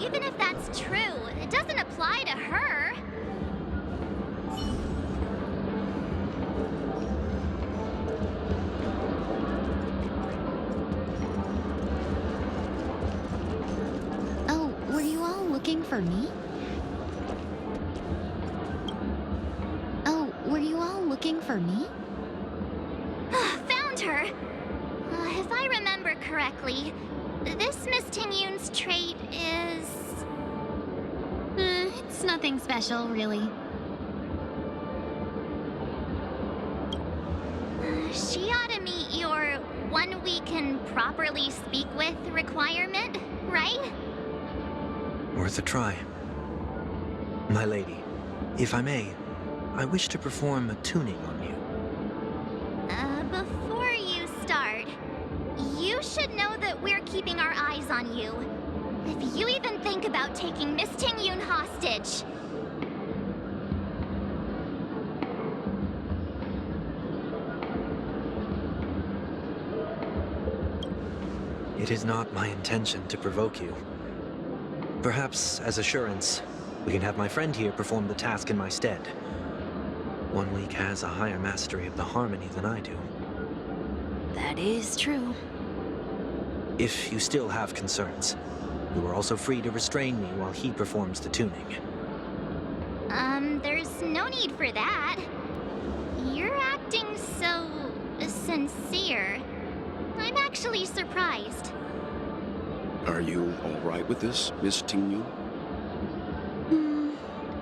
Even if that's true, it doesn't apply to her.
Oh, were you all looking for me? Oh, were you all looking for me?
Found her! If I remember correctly, this Miss Ting-Yun's trait is...
It's nothing special, really.
She ought to meet your 1 we can properly speak with requirement, right?
Worth a try. My lady, if I may, I wish to perform a tuning on you.
Before you start, you should know that we're keeping our eyes on you. If you even think about taking Miss Ting-Yun hostage...
It is not my intention to provoke you. Perhaps, as assurance, we can have my friend here perform the task in my stead. 1 week has a higher mastery of the harmony than I do.
That is true.
If you still have concerns, you are also free to restrain me while he performs the tuning.
There's no need for that. You're acting so... sincere. I'm actually surprised.
Are you all right with this, Miss Ting-Yun?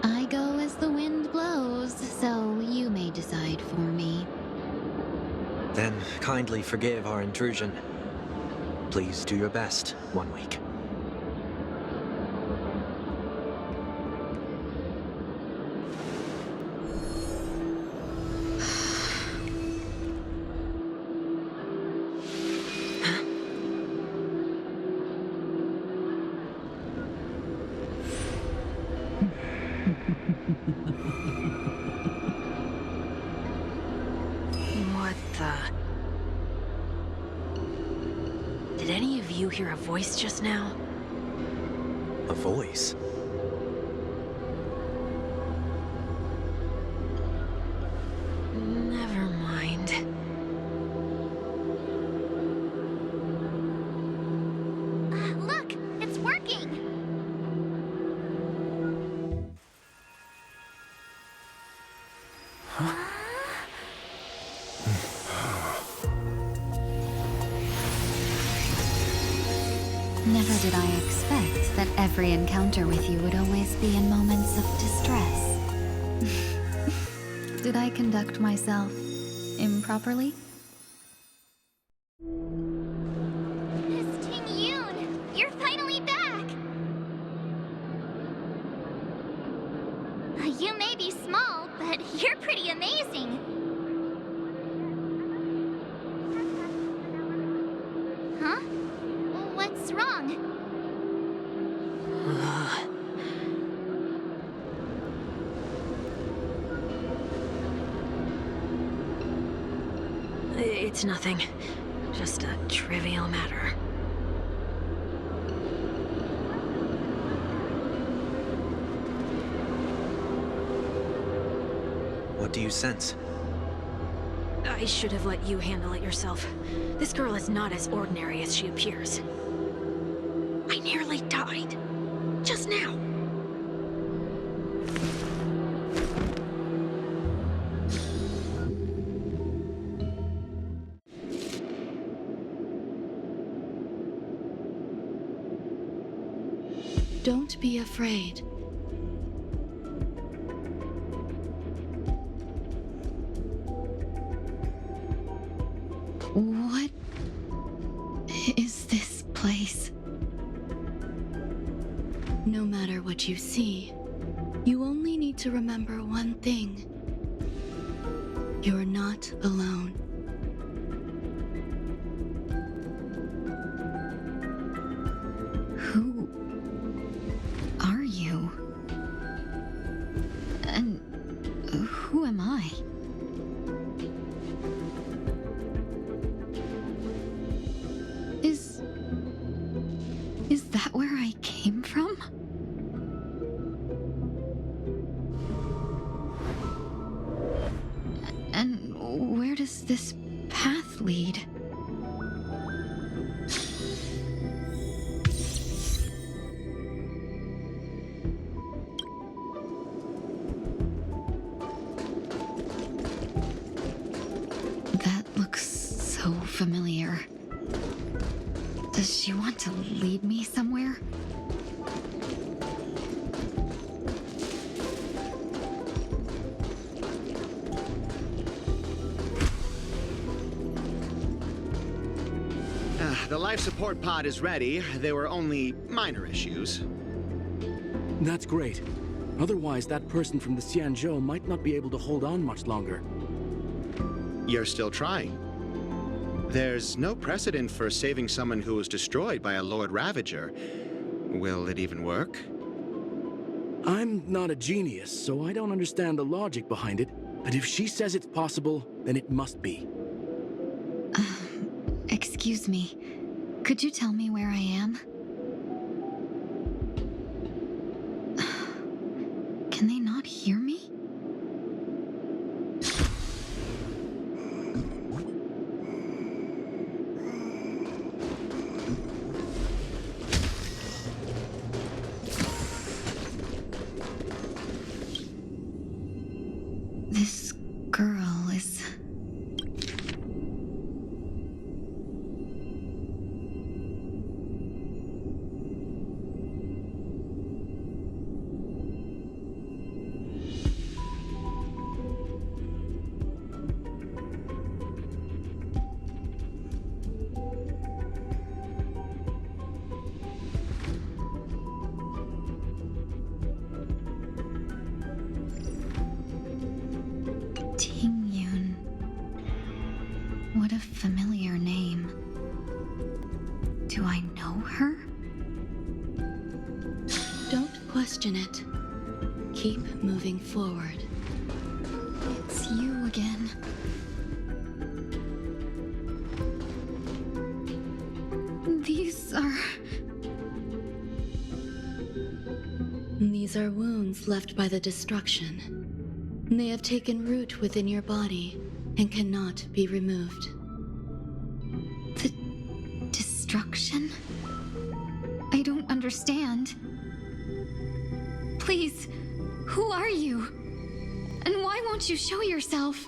I go as the wind blows, so you may decide for me.
Then kindly forgive our intrusion. Please do your best, 1 week.
What the... Did any of you hear a voice just now?
A voice?
Never mind.
Look! It's working!
Never did I expect that every encounter with you would always be in moments of distress. Did I conduct myself improperly?
Miss Ting-Yun! You're finally back! You may be small, but you're pretty amazing. Huh? What's wrong?
It's nothing. Just a trivial matter.
What do you sense?
I should have let you handle it yourself. This girl is not as ordinary as she appears.
Don't be afraid. What is this place? No matter what you see, you only need to remember one thing. You're not alone.
Who are you? And who am I? Is that where I came from? And where does this path lead? That looks so familiar. Does she want to lead me somewhere?
The life support pod is ready. There were only minor issues.
That's great. Otherwise, that person from the Xianzhou might not be able to hold on much longer.
You're still trying. There's no precedent for saving someone who was destroyed by a Lord Ravager. Will it even work?
I'm not a genius, so I don't understand the logic behind it. But if she says it's possible, then it must be.
Excuse me. Could you tell me where I am? Can they not hear me? This girl is... What a familiar name. Do I know her?
Don't question it. Keep moving forward.
It's you again.
These are wounds left by the destruction. They have taken root within your body and cannot be removed.
The destruction? I don't understand. Please, who are you? And why won't you show yourself?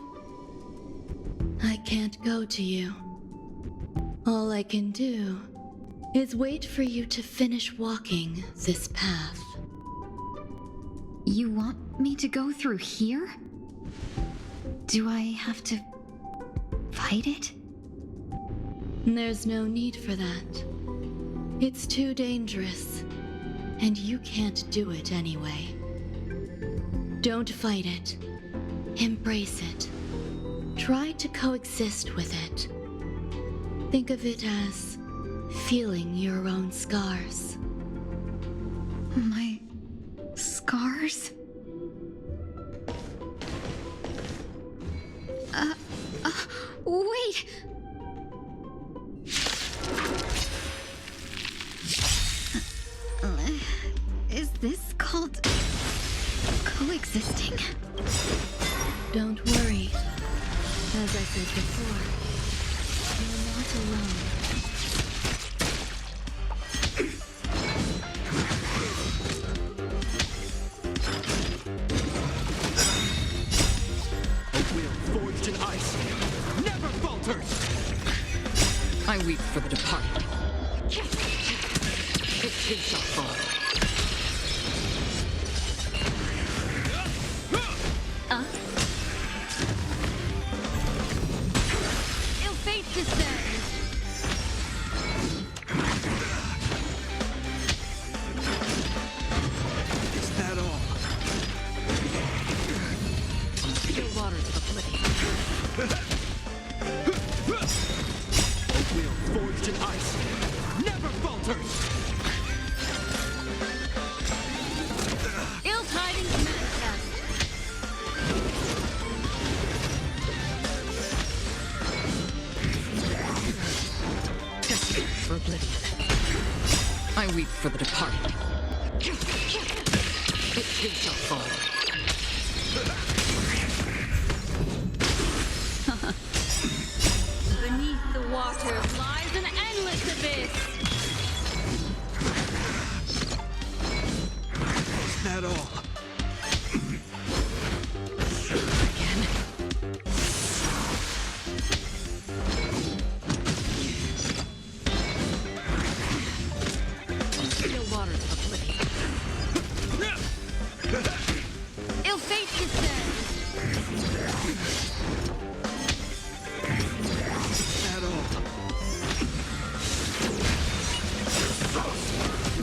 I can't go to you. All I can do is wait for you to finish walking this path.
You want me to go through here? Do I have to fight it?
There's no need for that. It's too dangerous, and you can't do it anyway. Don't fight it. Embrace it. Try to coexist with it. Think of it as feeling your own scars.
My scars? Wait! Is this called coexisting?
Don't worry. As I said before, you're not alone.
A will forged in ice never falters!
I weep for the departed.
It too shall fall.
descends.
Is that all?
Still waters of oblivion.
A will forged in ice never falters!
Ill tidings manifest.
Destined for oblivion. I weep for the departed. It too shall fall.
Beneath the water lies an endless abyss.
Is that all?
Still waters of oblivion.
Ill fate descends.
Is that all?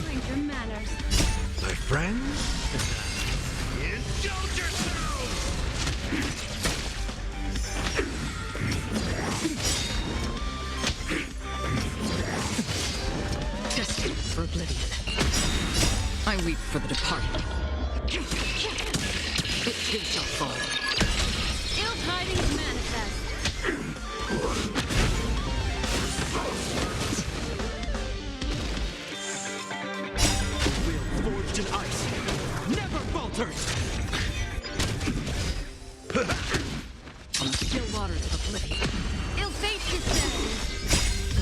Mind your manners.
My friends?
Indulge yourselves!
Destined for oblivion. I weep for the departed. It too shall fall.
Ill tidings manifest.
Will forged in ice never falters!
Still waters of oblivion.
Ill fate descends.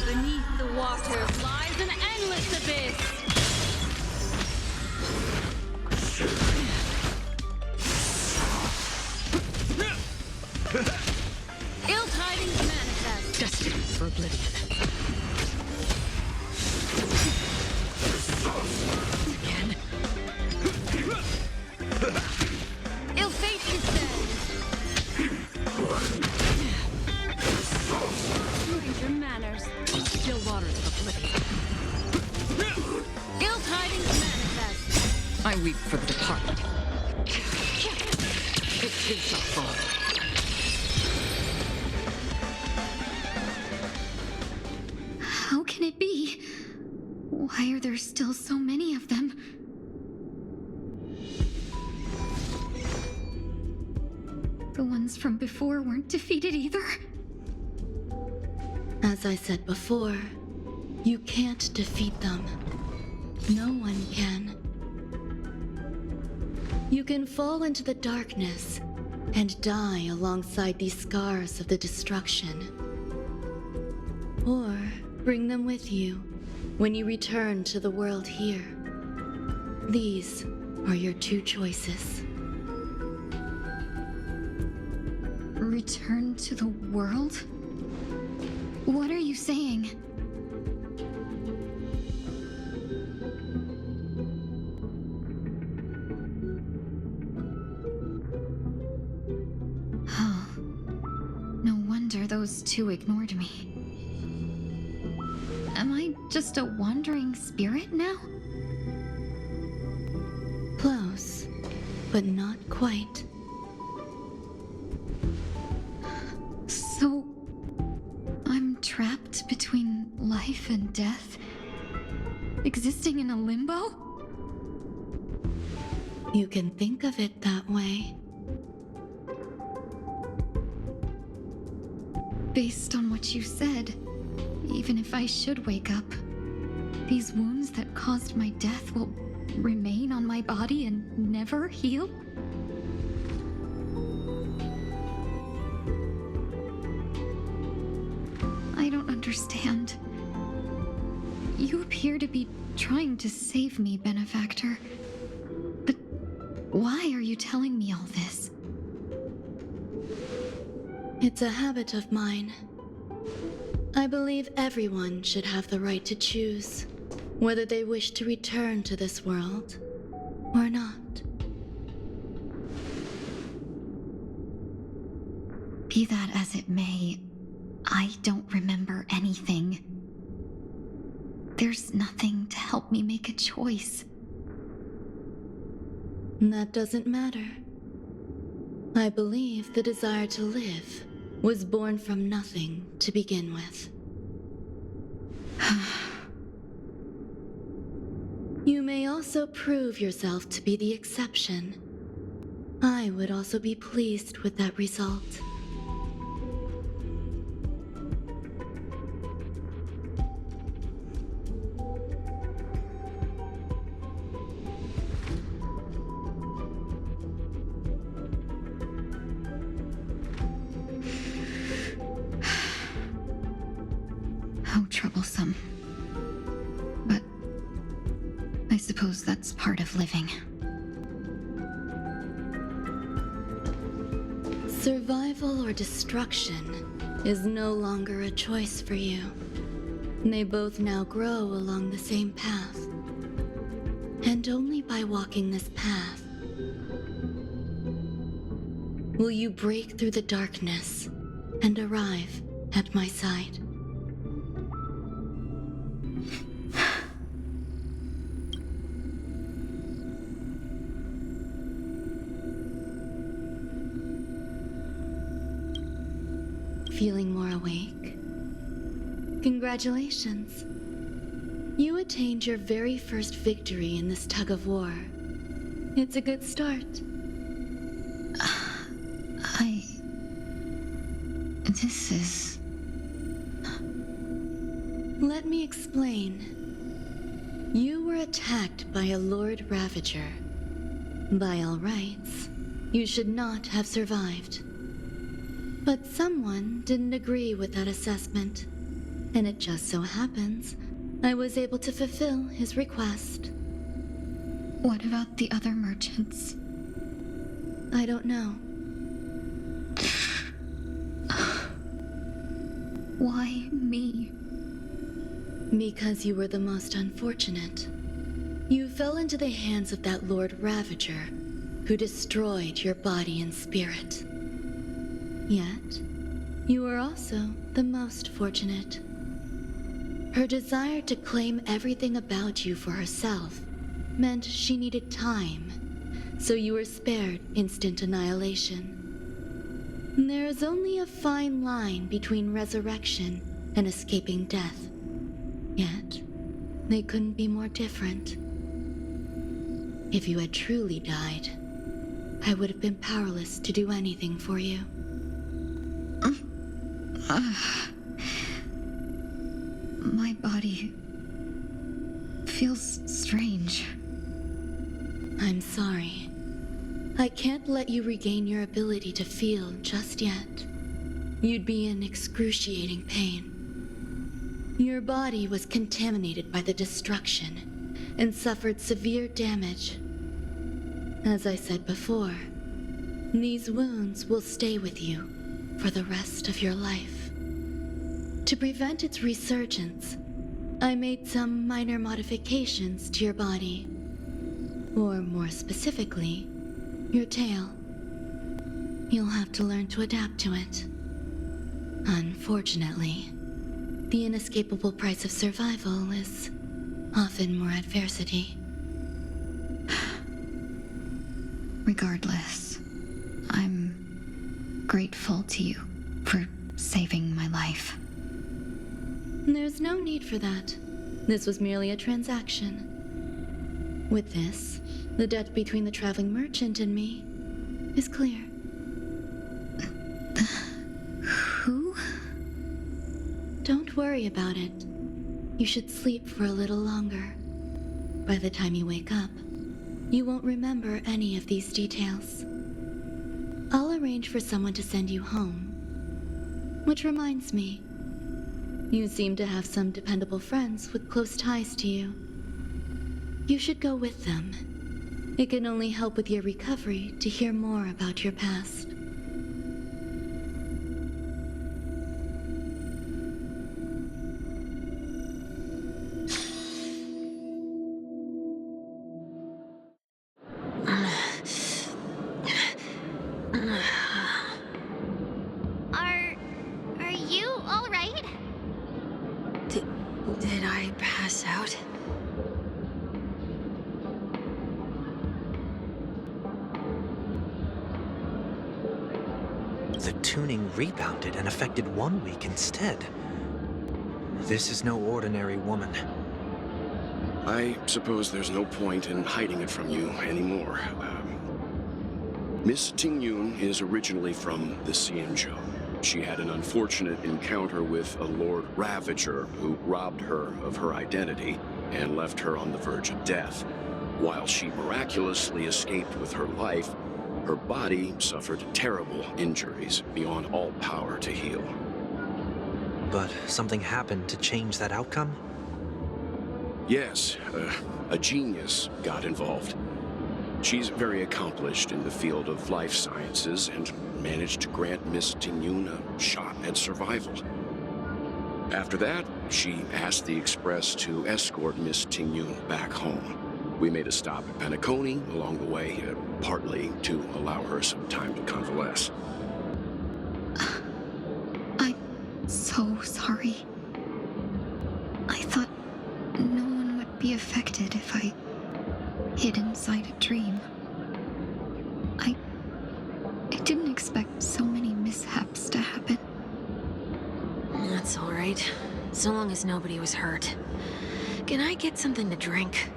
Beneath the water lies an endless abyss. Ill tidings manifest.
Destined for oblivion. Again.
Ill fate descends. Mind your manners.
Still waters of oblivion.
Ill tidings manifest.
I weep for the departed. It too shall fall.
How can it be? Why are there still so many of them? The ones from before weren't defeated either. As I said before, you can't defeat them. No one can. You can fall into the darkness and die alongside these scars of the destruction. Or bring them with you when you return to the world here. These are your two choices. Return to the world? What are you saying? Oh, no wonder those two ignored me. Am I just a wandering spirit now? Close, but not quite. So, I'm trapped between life and death? Existing in a limbo? You can think of it that way. Based on what you said, even if I should wake up, these wounds that caused my death will remain on my body and never heal? I don't understand. You appear to be trying to save me, Benefactor. But why are you telling me all this? It's a habit of mine. I believe everyone should have the right to choose whether they wish to return to this world or not. Be that as it may,
I don't remember anything. There's nothing to help me make a choice.
That doesn't matter. I believe the desire to live was born from nothing to begin with. You may also prove yourself to be the exception. I would also be pleased with that result.
How troublesome. But I suppose that's part of living.
Survival or destruction is no longer a choice for you. They both now grow along the same path. And only by walking this path will you break through the darkness and arrive at my side. Feeling more awake? Congratulations. You attained your very first victory in this tug of war. It's a good start.
This is...
Let me explain. You were attacked by a Lord Ravager. By all rights, you should not have survived. But someone didn't agree with that assessment, and it just so happens I was able to fulfill his request.
What about the other merchants?
I don't know.
Why me?
Because you were the most unfortunate. You fell into the hands of that Lord Ravager, who destroyed your body and spirit. Yet, you were also the most fortunate. Her desire to claim everything about you for herself meant she needed time, so you were spared instant annihilation. There is only a fine line between resurrection and escaping death. Yet, they couldn't be more different. If you had truly died, I would have been powerless to do anything for you.
My body feels strange.
I'm sorry. I can't let you regain your ability to feel just yet. You'd be in excruciating pain. Your body was contaminated by the destruction and suffered severe damage. As I said before, these wounds will stay with you for the rest of your life. To prevent its resurgence, I made some minor modifications to your body. Or more specifically, your tail. You'll have to learn to adapt to it. Unfortunately, the inescapable price of survival is often more adversity.
Regardless, I'm grateful to you for saving my life.
There's no need for that. This was merely a transaction. With this, the debt between the traveling merchant and me is clear.
Who?
Don't worry about it. You should sleep for a little longer. By the time you wake up, you won't remember any of these details. I'll arrange for someone to send you home. Which reminds me, you seem to have some dependable friends with close ties to you. You should go with them. It can only help with your recovery to hear more about your past.
Are you all
I pass out?
The tuning rebounded and affected 1 week instead. This is no ordinary woman.
I suppose there's no point in hiding it from you anymore. Miss Tingyun is originally from the Xianzhou. She had an unfortunate encounter with a Lord Ravager who robbed her of her identity and left her on the verge of death. While she miraculously escaped with her life, her body suffered terrible injuries beyond all power to heal.
But something happened to change that outcome?
Yes, a genius got involved. She's very accomplished in the field of life sciences and managed to grant Miss Tingyun a shot at survival. After that, she asked the Express to escort Miss Tingyun back home. We made a stop at Penacony along the way, partly to allow her some time to convalesce.
I'm so sorry. I thought no one would be affected if I hid inside a dream. I didn't expect so many mishaps to happen.
That's all right. So long as nobody was hurt. Can I get something to drink?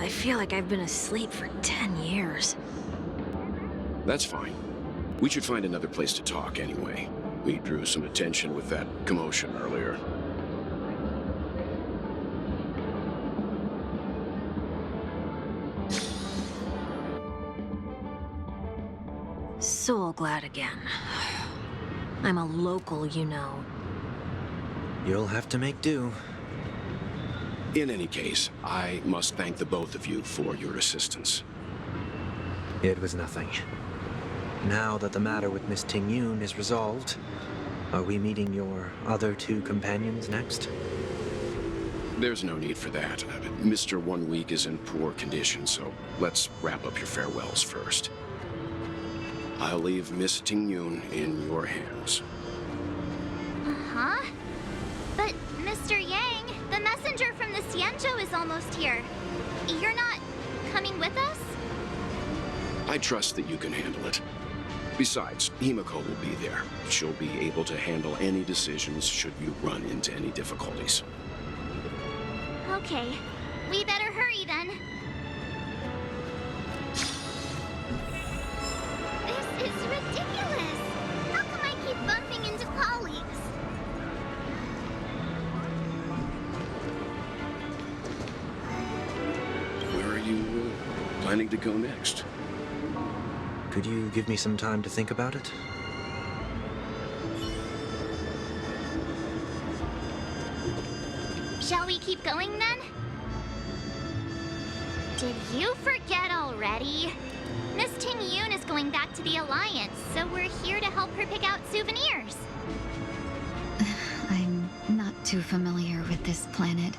I feel like I've been asleep for 10 years.
That's fine. We should find another place to talk anyway. We drew some attention with that commotion earlier.
Soul glad again. I'm a local, you know.
You'll have to make do.
In any case, I must thank the both of you for your assistance.
It was nothing. Now that the matter with Miss Tingyun is resolved, are we meeting your other two companions next?
There's no need for that. Mr. 1 Week is in poor condition, so let's wrap up your farewells first. I'll leave Miss Tingyun in your hands.
Huh? But, Mr. Yang, the messenger from the Xianzhou is almost here. You're not coming with us?
I trust that you can handle it. Besides, Himiko will be there. She'll be able to handle any decisions should you run into any difficulties.
Okay. We better hurry then. This is ridiculous! How come I keep bumping into colleagues?
Where are you planning to go next?
Could you give me some time to think about it?
Shall we keep going then? Did you forget already? Miss Tingyun is going back to the Alliance, so we're here to help her pick out souvenirs.
I'm not too familiar with this planet.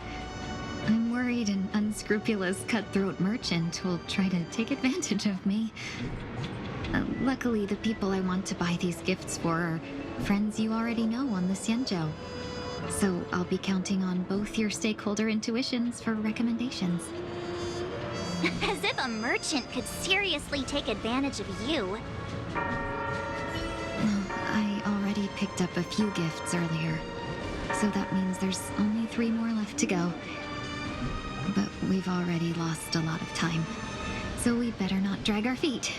I'm worried an unscrupulous cutthroat merchant will try to take advantage of me. Luckily, the people I want to buy these gifts for are friends you already know on the Xianzhou. So I'll be counting on both your stakeholder intuitions for recommendations.
As if a merchant could seriously take advantage of you.
I already picked up a few gifts earlier, so that means there's only 3 more left to go. But we've already lost a lot of time, so we'd better not drag our feet.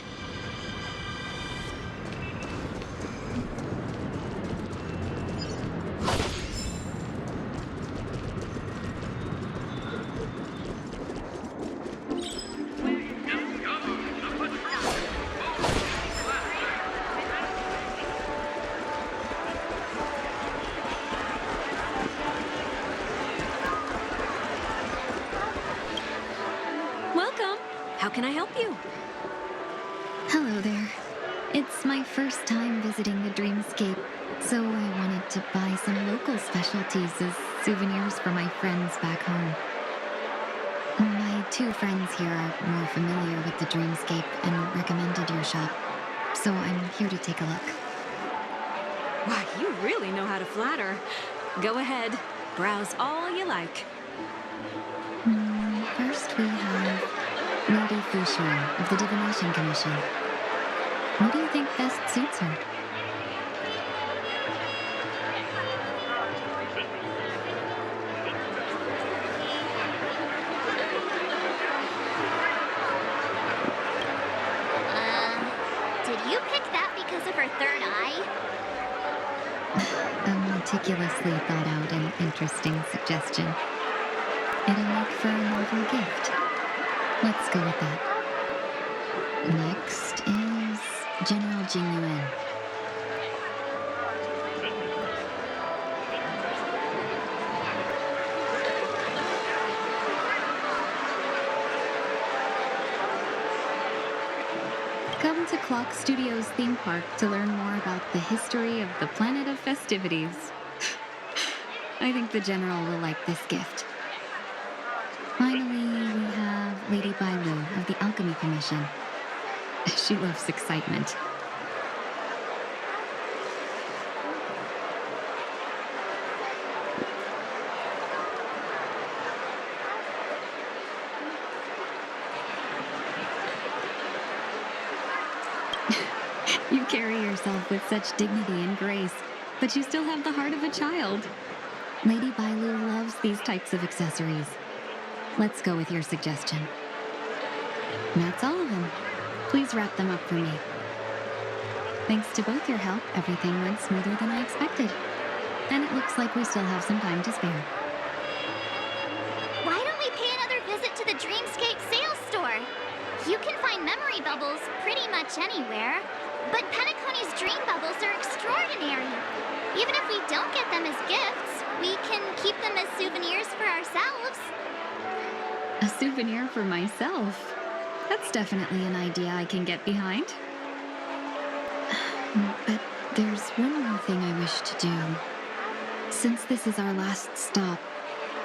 Welcome. How can I help you?
Hello there. It's my first time visiting the Dreamscape, so I wanted to buy some local specialties as souvenirs for my friends back home. My 2 friends here are more familiar with the Dreamscape and recommended your shop, so I'm here to take a look.
Why, you really know how to flatter. Go ahead. Browse all you like.
First we have Lady Fushun of the Divination Commission. What do you think best suits her?
Did you pick that because of her third eye?
A meticulously thought out and interesting suggestion. It'll make for a novel gift. Let's go with that. Next is General Jing Yuan. Come to Clock Studios theme park to learn more about the history of the planet of festivities. I think the General will like this gift. Finally, we have Lady Bailu of the Alchemy Commission. She loves excitement. You carry yourself with such dignity and grace, but you still have the heart of a child. Lady Bailu loves these types of accessories. Let's go with your suggestion. That's all of them. Please wrap them up for me. Thanks to both your help, everything went smoother than I expected. And it looks like we still have some time to spare.
Why don't we pay another visit to the Dreamscape sales store? You can find memory bubbles pretty much anywhere, but Penacony's dream bubbles are extraordinary. Even if we don't get them as gifts, we can keep them as souvenirs for ourselves.
A souvenir for myself? That's definitely an idea I can get behind. But there's one more thing I wish to do. Since this is our last stop,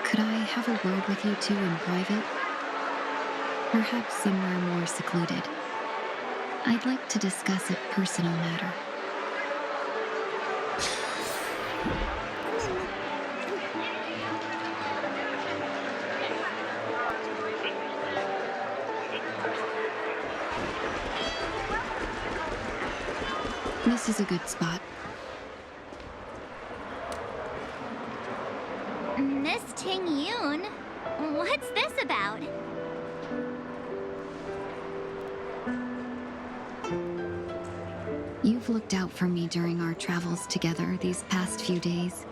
could I have a word with you two in private? Perhaps somewhere more secluded. I'd like to discuss a personal matter. This is a good spot.
Miss Ting Yoon, what's this about?
You've looked out for me during our travels together these past few days.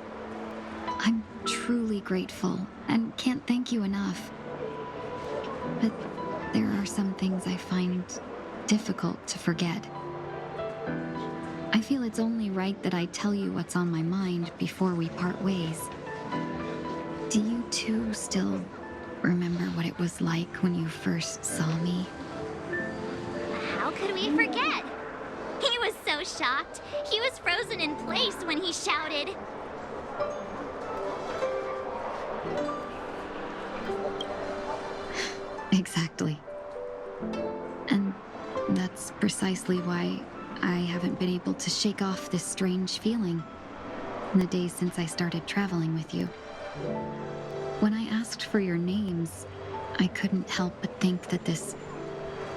I'm truly grateful and can't thank you enough. But there are some things I find difficult to forget. I feel it's only right that I tell you what's on my mind before we part ways. Do you two still remember what it was like when you first saw me?
How could we forget? He was so shocked. He was frozen in place when he shouted.
Exactly. And that's precisely why I haven't been able to shake off this strange feeling in the days since I started traveling with you. When I asked for your names, I couldn't help but think that this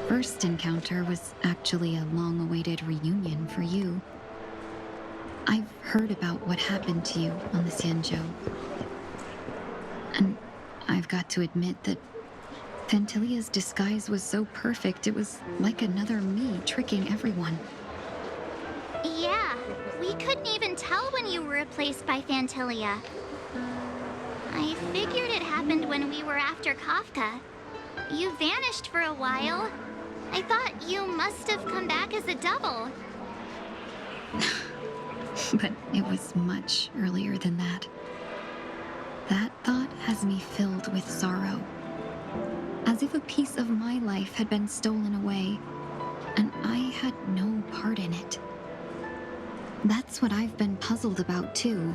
first encounter was actually a long-awaited reunion for you. I've heard about what happened to you on the Xianzhou. And I've got to admit that Fantilia's disguise was so perfect, it was like another me tricking everyone.
Yeah, we couldn't even tell when you were replaced by Fantilia. I figured it happened when we were after Kafka. You vanished for a while. I thought you must have come back as a double.
But it was much earlier than that. That thought has me filled with sorrow. As if a piece of my life had been stolen away, and I had no part in it. That's what I've been puzzled about, too.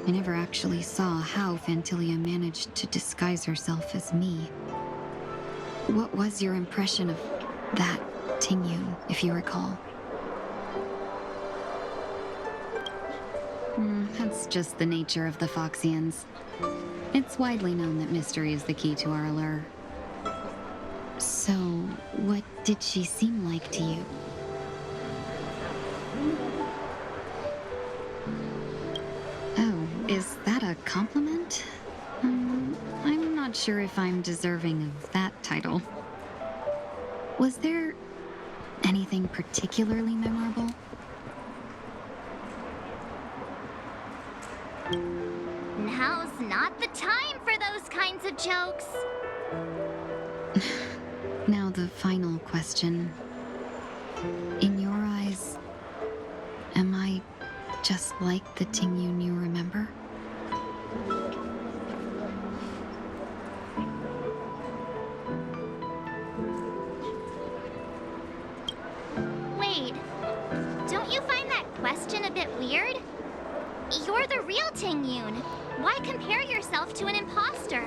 I never actually saw how Fantilia managed to disguise herself as me. What was your impression of that Tingyun, if you recall? That's just the nature of the Foxians. It's widely known that mystery is the key to our allure. So, what did she seem like to you? Oh, is that a compliment? I'm not sure if I'm deserving of that title. Was there anything particularly memorable?
Now's not the time for those kinds of jokes.
Now the final question. In your eyes, am I just like the Tingyun you remember?
Wait, don't you find that question a bit weird? You're the real Tingyun. Why compare yourself to an imposter?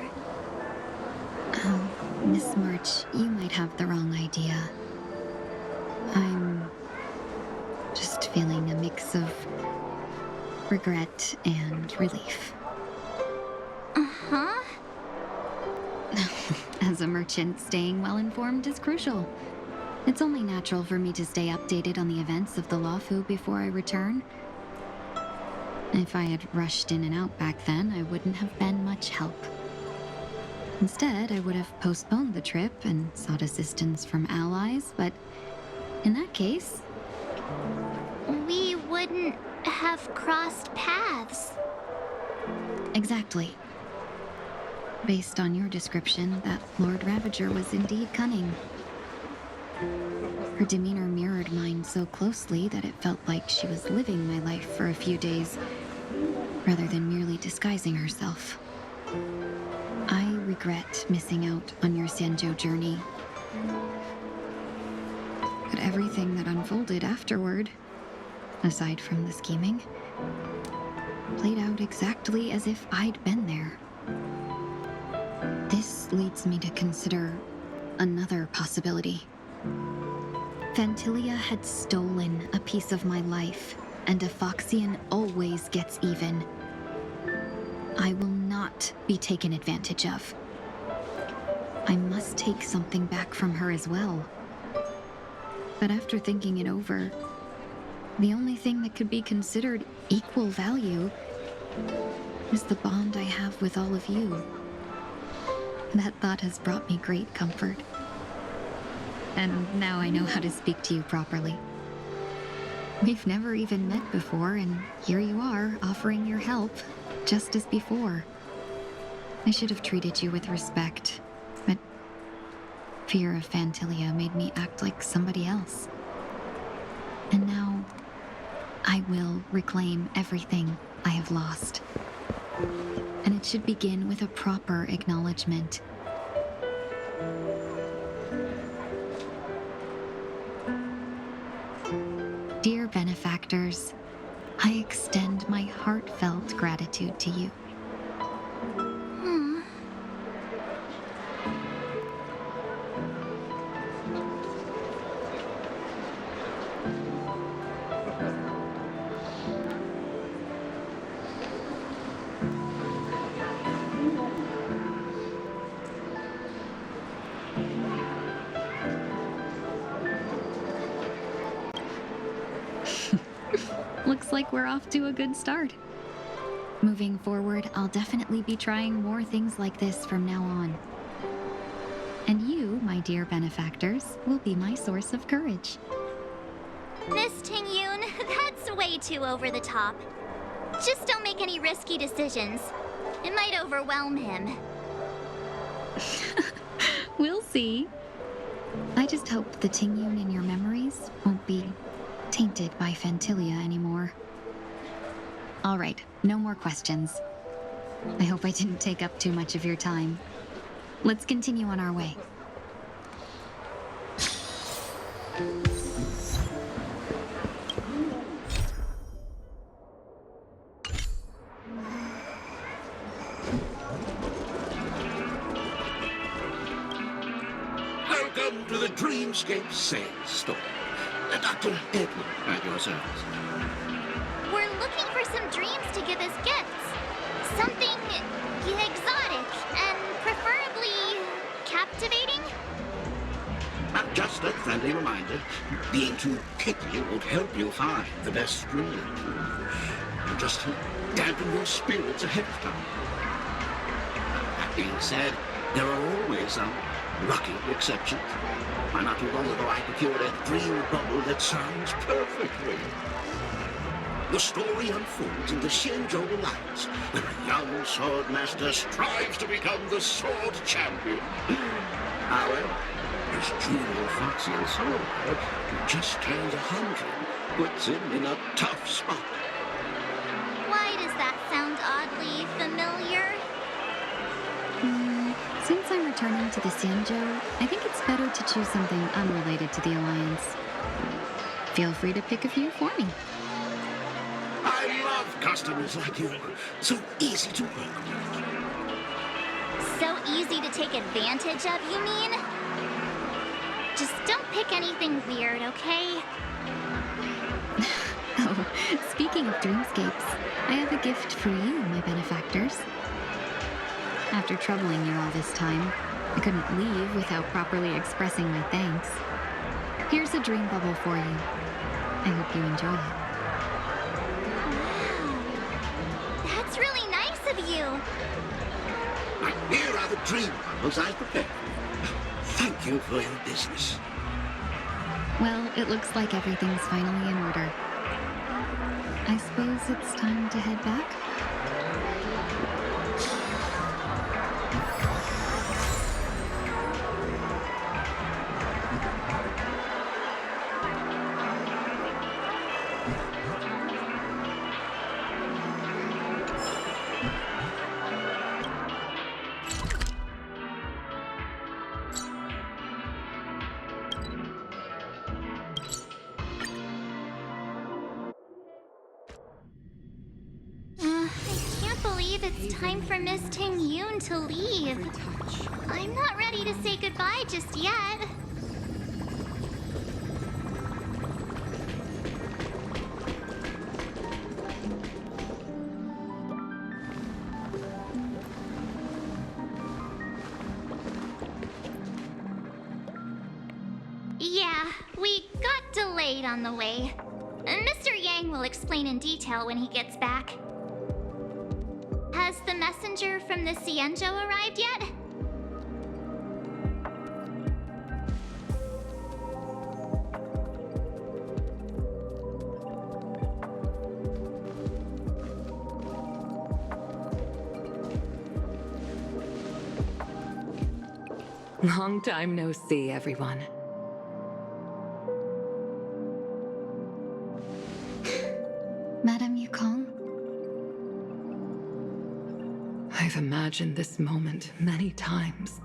Oh, Miss March, you might have the wrong idea. I'm just feeling a mix of regret and relief.
Uh-huh.
As a merchant, staying well-informed is crucial. It's only natural for me to stay updated on the events of the Lawfu before I return. If I had rushed in and out back then, I wouldn't have been much help. Instead, I would have postponed the trip and sought assistance from allies, but in that case...
We wouldn't have crossed paths.
Exactly. Based on your description, that Lord Ravager was indeed cunning. Her demeanor mirrored mine so closely that it felt like she was living my life for a few days, rather than merely disguising herself. I regret missing out on your Xianzhou journey. But everything that unfolded afterward, aside from the scheming, played out exactly as if I'd been there. This leads me to consider another possibility. Phantilia had stolen a piece of my life, and a Foxian always gets even. I will not be taken advantage of. I must take something back from her as well. But after thinking it over, the only thing that could be considered equal value is the bond I have with all of you. That thought has brought me great comfort. And now I know how to speak to you properly. We've never even met before, and here you are, offering your help, just as before. I should have treated you with respect, but fear of Phantilia made me act like somebody else. And now, I will reclaim everything I have lost. And it should begin with a proper acknowledgement. Dear benefactors, I extend my heartfelt gratitude to you. Looks like we're off to a good start. Moving forward, I'll definitely be trying more things like this from now on. And you, my dear benefactors, will be my source of courage.
Miss Tingyun, that's way too over the top. Just don't make any risky decisions. It might overwhelm him.
We'll see. I just hope the Tingyun in your memories won't be tainted by Phantilia anymore. All right, no more questions. I hope I didn't take up too much of your time. Let's continue on our way.
Welcome to the Dreamscape Sandstorm. Dr. Edwin at your service.
We're looking for some dreams to give as gifts. Something exotic. captivating?
Just a friendly reminder. Being too picky won't help you find the best stream. Just to dampen your spirits ahead of time. That being said, there are always some lucky exceptions. Not too long ago, I procured a dream bubble that sounds perfectly. The story unfolds in the Xianzhou Alliance, where a young swordmaster strives to become the sword champion. However, his junior foxy and soldier, who just turned 100, puts him in a tough spot.
Why does that sound oddly familiar?
Since I'm returning to the Xianzhou, I think it's better to choose something unrelated to the Alliance. Feel free to pick a few for me.
I love customers like you. So easy to work with.
So easy to take advantage of, you mean? Just don't pick anything weird, okay?
Oh, speaking of dreamscapes, I have a gift for you, my benefactors. After troubling you all this time, I couldn't leave without properly expressing my thanks. Here's a dream bubble for you. I hope you enjoy it.
Wow. That's really nice of you.
Here are the dream bubbles I prepared. Thank you for your business.
Well, it looks like everything's finally in order. I suppose it's time to head back?
It's time for Miss Ting Yoon to leave. I'm not ready to say goodbye just yet. Yeah, we got delayed on the way. Mr. Yang will explain in detail when he gets back. Has the messenger from the Xianzhou arrived yet?
Long time no see, everyone.
Madame Yukong?
I've imagined this moment many times.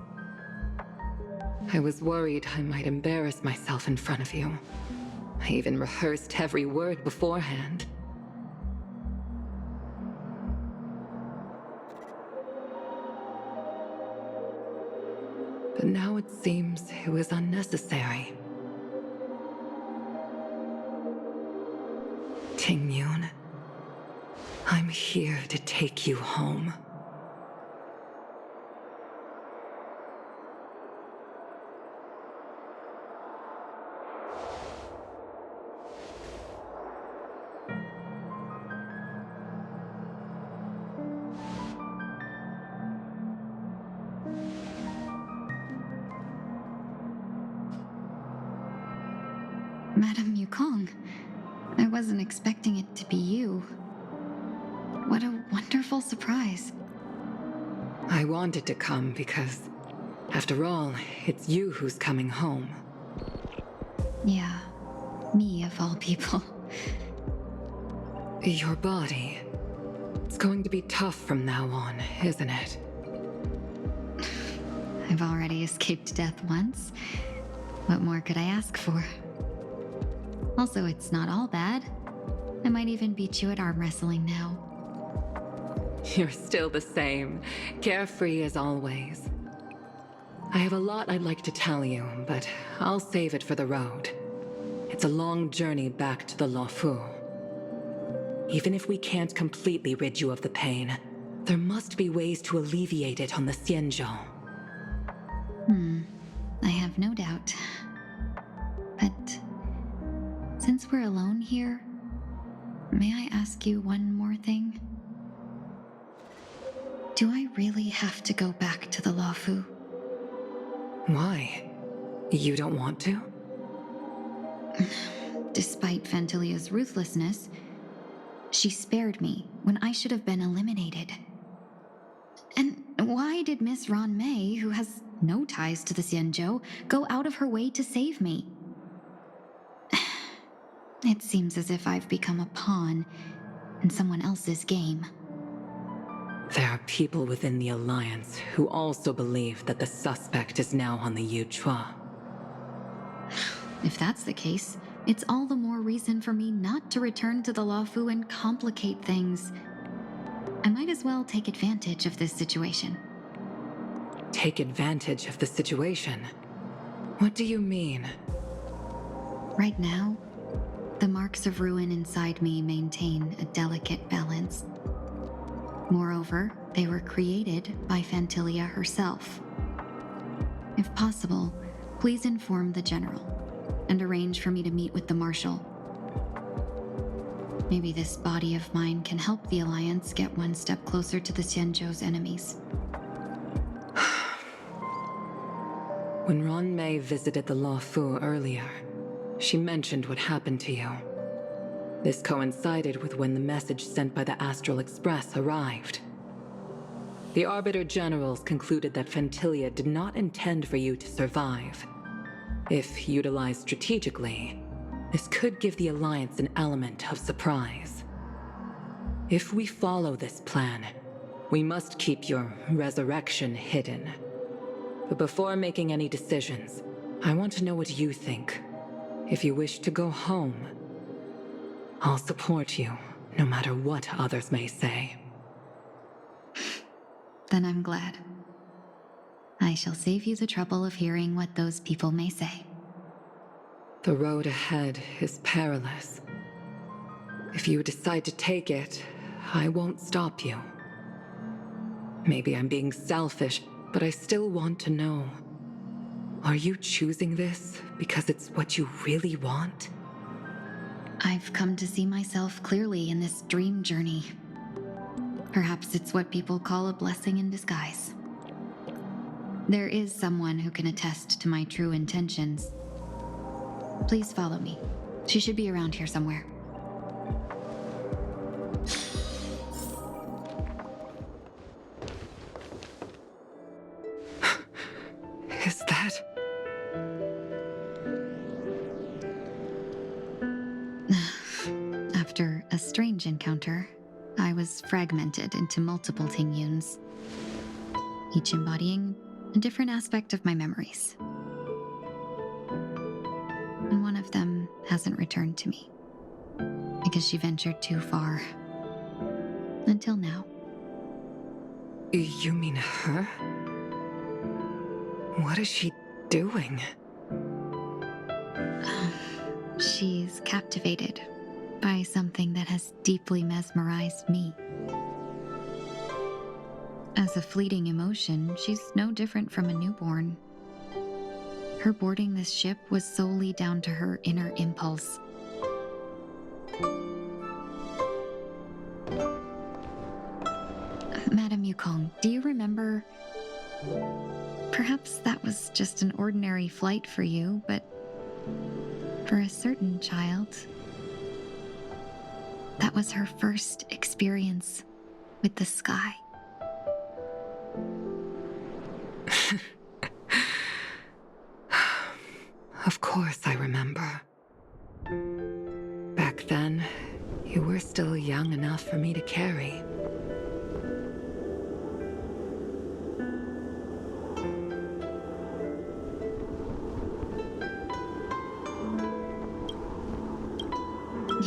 I was worried I might embarrass myself in front of you. I even rehearsed every word beforehand. But now it seems it was unnecessary. Ting Yoon, I'm here to take you home.
Madame Yukong, I wasn't expecting it to be you. What a wonderful surprise.
I wanted to come because, after all, it's you who's coming home.
Yeah, me of all people.
Your body. It's going to be tough from now on, isn't it?
I've already escaped death once. What more could I ask for? Also, it's not all bad. I might even beat you at arm wrestling now.
You're still the same, carefree as always. I have a lot I'd like to tell you, but I'll save it for the road. It's a long journey back to the Luofu. Even if we can't completely rid you of the pain, there must be ways to alleviate it on the Xianzhou.
I have no doubt. But since we're alone here, may I ask you one more thing? Do I really have to go back to the Luofu?
Why? You don't want to?
Despite Fantilia's ruthlessness, she spared me when I should have been eliminated. And why did Miss Ron Mei, who has no ties to the Xianzhou, go out of her way to save me? It seems as if I've become a pawn in someone else's game.
There are people within the Alliance who also believe that the suspect is now on the Yuchua.
If that's the case, it's all the more reason for me not to return to the Luofu and complicate things. I might as well take advantage of this situation.
Take advantage of the situation? What do you mean?
Right now, the marks of ruin inside me maintain a delicate balance. Moreover, they were created by Fantilia herself. If possible, please inform the General and arrange for me to meet with the Marshal. Maybe this body of mine can help the Alliance get one step closer to the Xianzhou's enemies.
When Ron Mei visited the Luofu earlier, she mentioned what happened to you. This coincided with when the message sent by the Astral Express arrived. The Arbiter Generals concluded that Fantilia did not intend for you to survive. If utilized strategically, this could give the Alliance an element of surprise. If we follow this plan, we must keep your resurrection hidden. But before making any decisions, I want to know what you think. If you wish to go home, I'll support you, no matter what others may say.
Then I'm glad. I shall save you the trouble of hearing what those people may say.
The road ahead is perilous. If you decide to take it, I won't stop you. Maybe I'm being selfish, but I still want to know. Are you choosing this because it's what you really want?
I've come to see myself clearly in this dream journey. Perhaps it's what people call a blessing in disguise. There is someone who can attest to my true intentions. Please follow me. She should be around here somewhere.
Is that...
After a strange encounter, I was fragmented into multiple Tingyuns, each embodying a different aspect of my memories. And one of them hasn't returned to me, because she ventured too far. Until now.
You mean her? What is she doing?
She's captivated by something that has deeply mesmerized me. As a fleeting emotion, she's no different from a newborn. Her boarding this ship was solely down to her inner impulse. Madame Yukong, do you remember? Perhaps that was just an ordinary flight for you, but for a certain child, that was her first experience with the sky.
Of course I remember. Back then, you were still young enough for me to carry.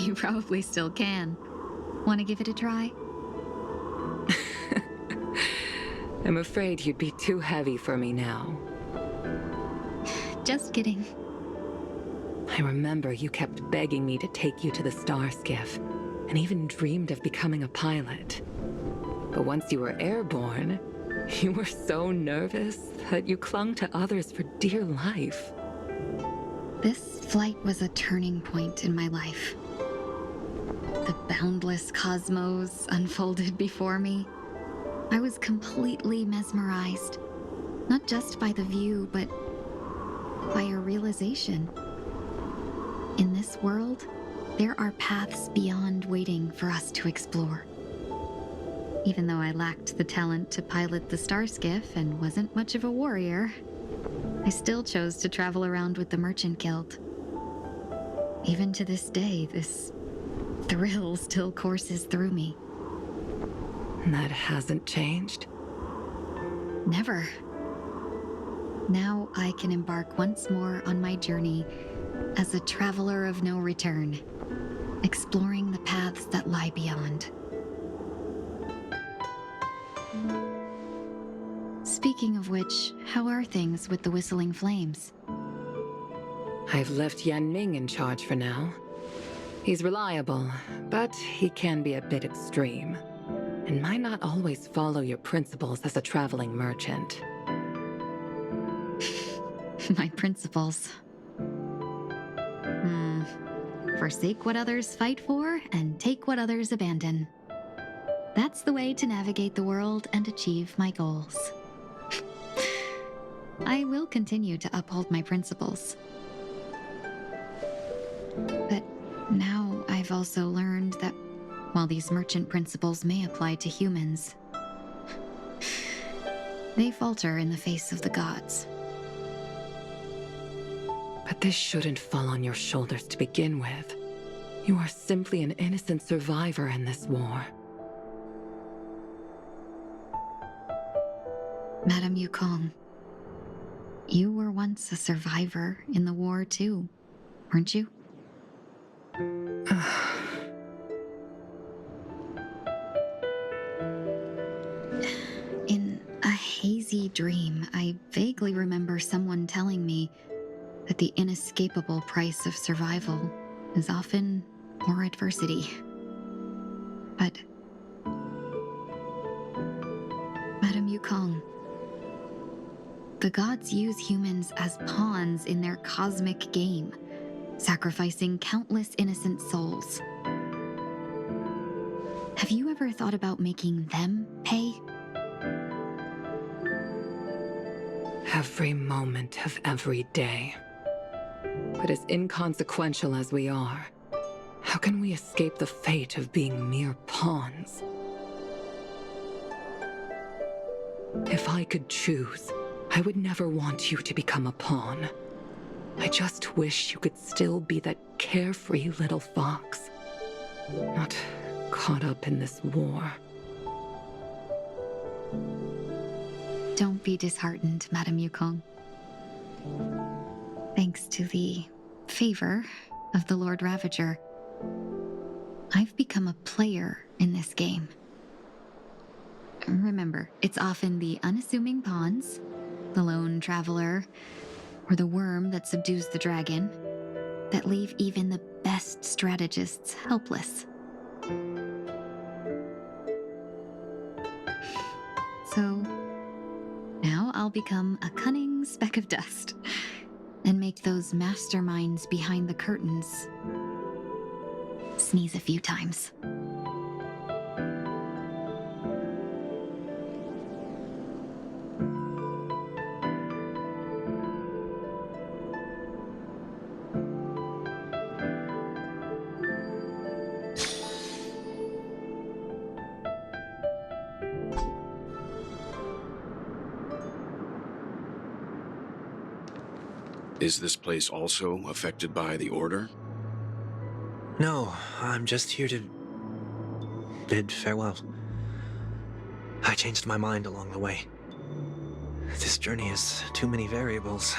You probably still can. Want to give it a try?
I'm afraid you'd be too heavy for me now.
Just kidding.
I remember you kept begging me to take you to the star skiff, and even dreamed of becoming a pilot. But once you were airborne, You were so nervous that you clung to others for dear life.
This flight was a turning point in my life. The boundless cosmos unfolded before me. I was completely mesmerized, not just by the view, but by a realization. In this world, there are paths beyond waiting for us to explore. Even though I lacked the talent to pilot the Starskiff and wasn't much of a warrior, I still chose to travel around with the Merchant Guild. Even to this day, this thrill still courses through me.
That hasn't changed?
Never. Now I can embark once more on my journey as a traveler of no return, exploring the paths that lie beyond. Speaking of which, how are things with the Whistling Flames?
I've left Yan Ming in charge for now. He's reliable, but he can be a bit extreme, and might not always follow your principles as a traveling merchant.
My principles. Forsake what others fight for and take what others abandon. That's the way to navigate the world and achieve my goals. I will continue to uphold my principles. But now I've also learned that while these merchant principles may apply to humans, they falter in the face of the gods.
But this shouldn't fall on your shoulders to begin with. You are simply an innocent survivor in this war.
Madame Yukong, you were once a survivor in the war too, weren't you? In a hazy dream, I vaguely remember someone telling me that the inescapable price of survival is often more adversity. But Madame Yukong, the gods use humans as pawns in their cosmic game, sacrificing countless innocent souls. Have you ever thought about making them pay?
Every moment of every day. But as inconsequential as we are, how can we escape the fate of being mere pawns? If I could choose, I would never want you to become a pawn. I just wish you could still be that carefree little fox, not caught up in this war.
Don't be disheartened, Madame Yukong. Thanks to the favor of the Lord Ravager, I've become a player in this game. Remember, it's often the unassuming pawns, the lone traveler, or the worm that subdues the dragon, that leave even the best strategists helpless. So, now I'll become a cunning speck of dust, and make those masterminds behind the curtains sneeze a few times.
Is this place also affected by the Order?
No, I'm just here to bid farewell. I changed my mind along the way. This journey has too many variables,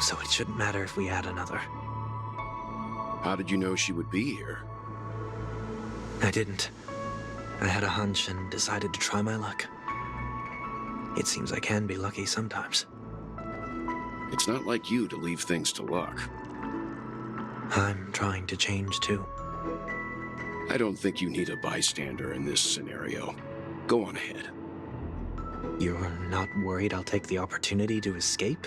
so it shouldn't matter if we add another.
How did you know she would be here?
I didn't. I had a hunch and decided to try my luck. It seems I can be lucky sometimes.
It's not like you to leave things to luck.
I'm trying to change too.
I don't think you need a bystander in this scenario. Go on ahead.
You're not worried I'll take the opportunity to escape?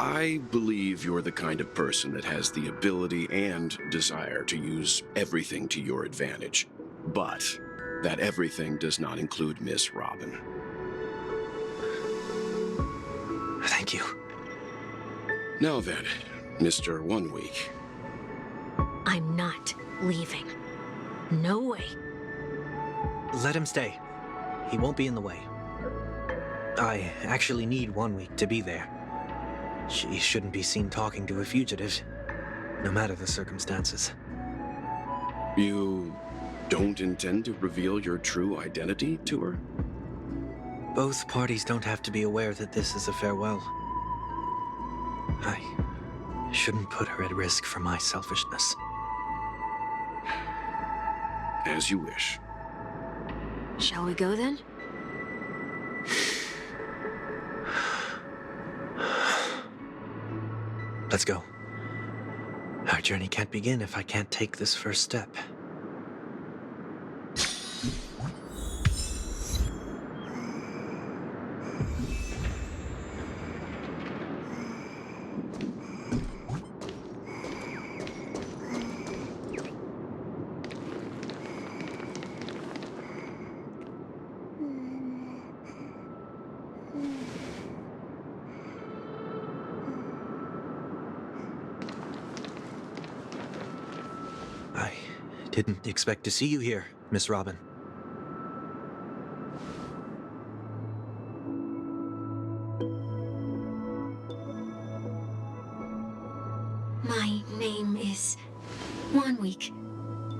I believe you're the kind of person that has the ability and desire to use everything to your advantage. But that everything does not include Miss Robin.
Thank you.
Now then, Mr. 1 Week.
I'm not leaving. No way.
Let him stay. He won't be in the way. I actually need 1 week to be there. She shouldn't be seen talking to a fugitive, no matter the circumstances.
You don't intend to reveal your true identity to her?
Both parties don't have to be aware that this is a farewell. I shouldn't put her at risk for my selfishness.
As you wish.
Shall we go then?
Let's go. Our journey can't begin if I can't take this first step. I didn't expect to see you here, Miss Robin.
My name is 1 Week.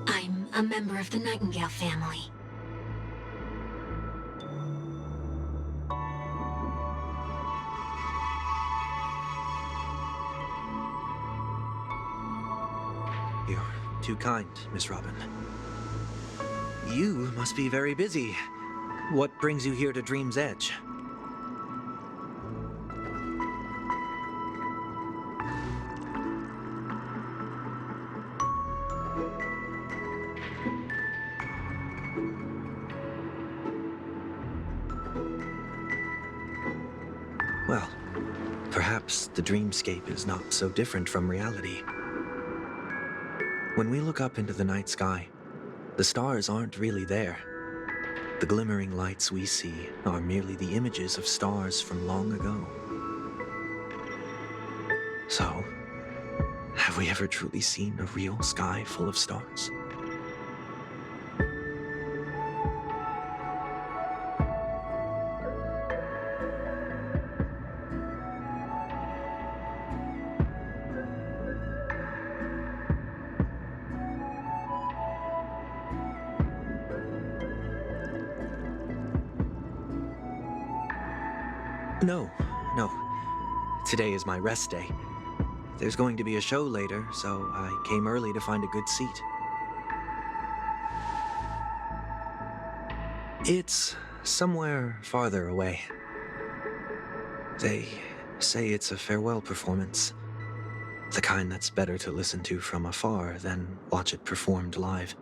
I'm a member of the Nightingale family.
You're too kind, Miss Robin. You must be very busy. What brings you here to Dream's Edge? Well, perhaps the dreamscape is not so different from reality. When we look up into the night sky, the stars aren't really there. The glimmering lights we see are merely the images of stars from long ago. So, have we ever truly seen a real sky full of stars? No. Today is my rest day. There's going to be a show later, so I came early to find a good seat. It's somewhere farther away. They say it's a farewell performance. The kind that's better to listen to from afar than watch it performed live.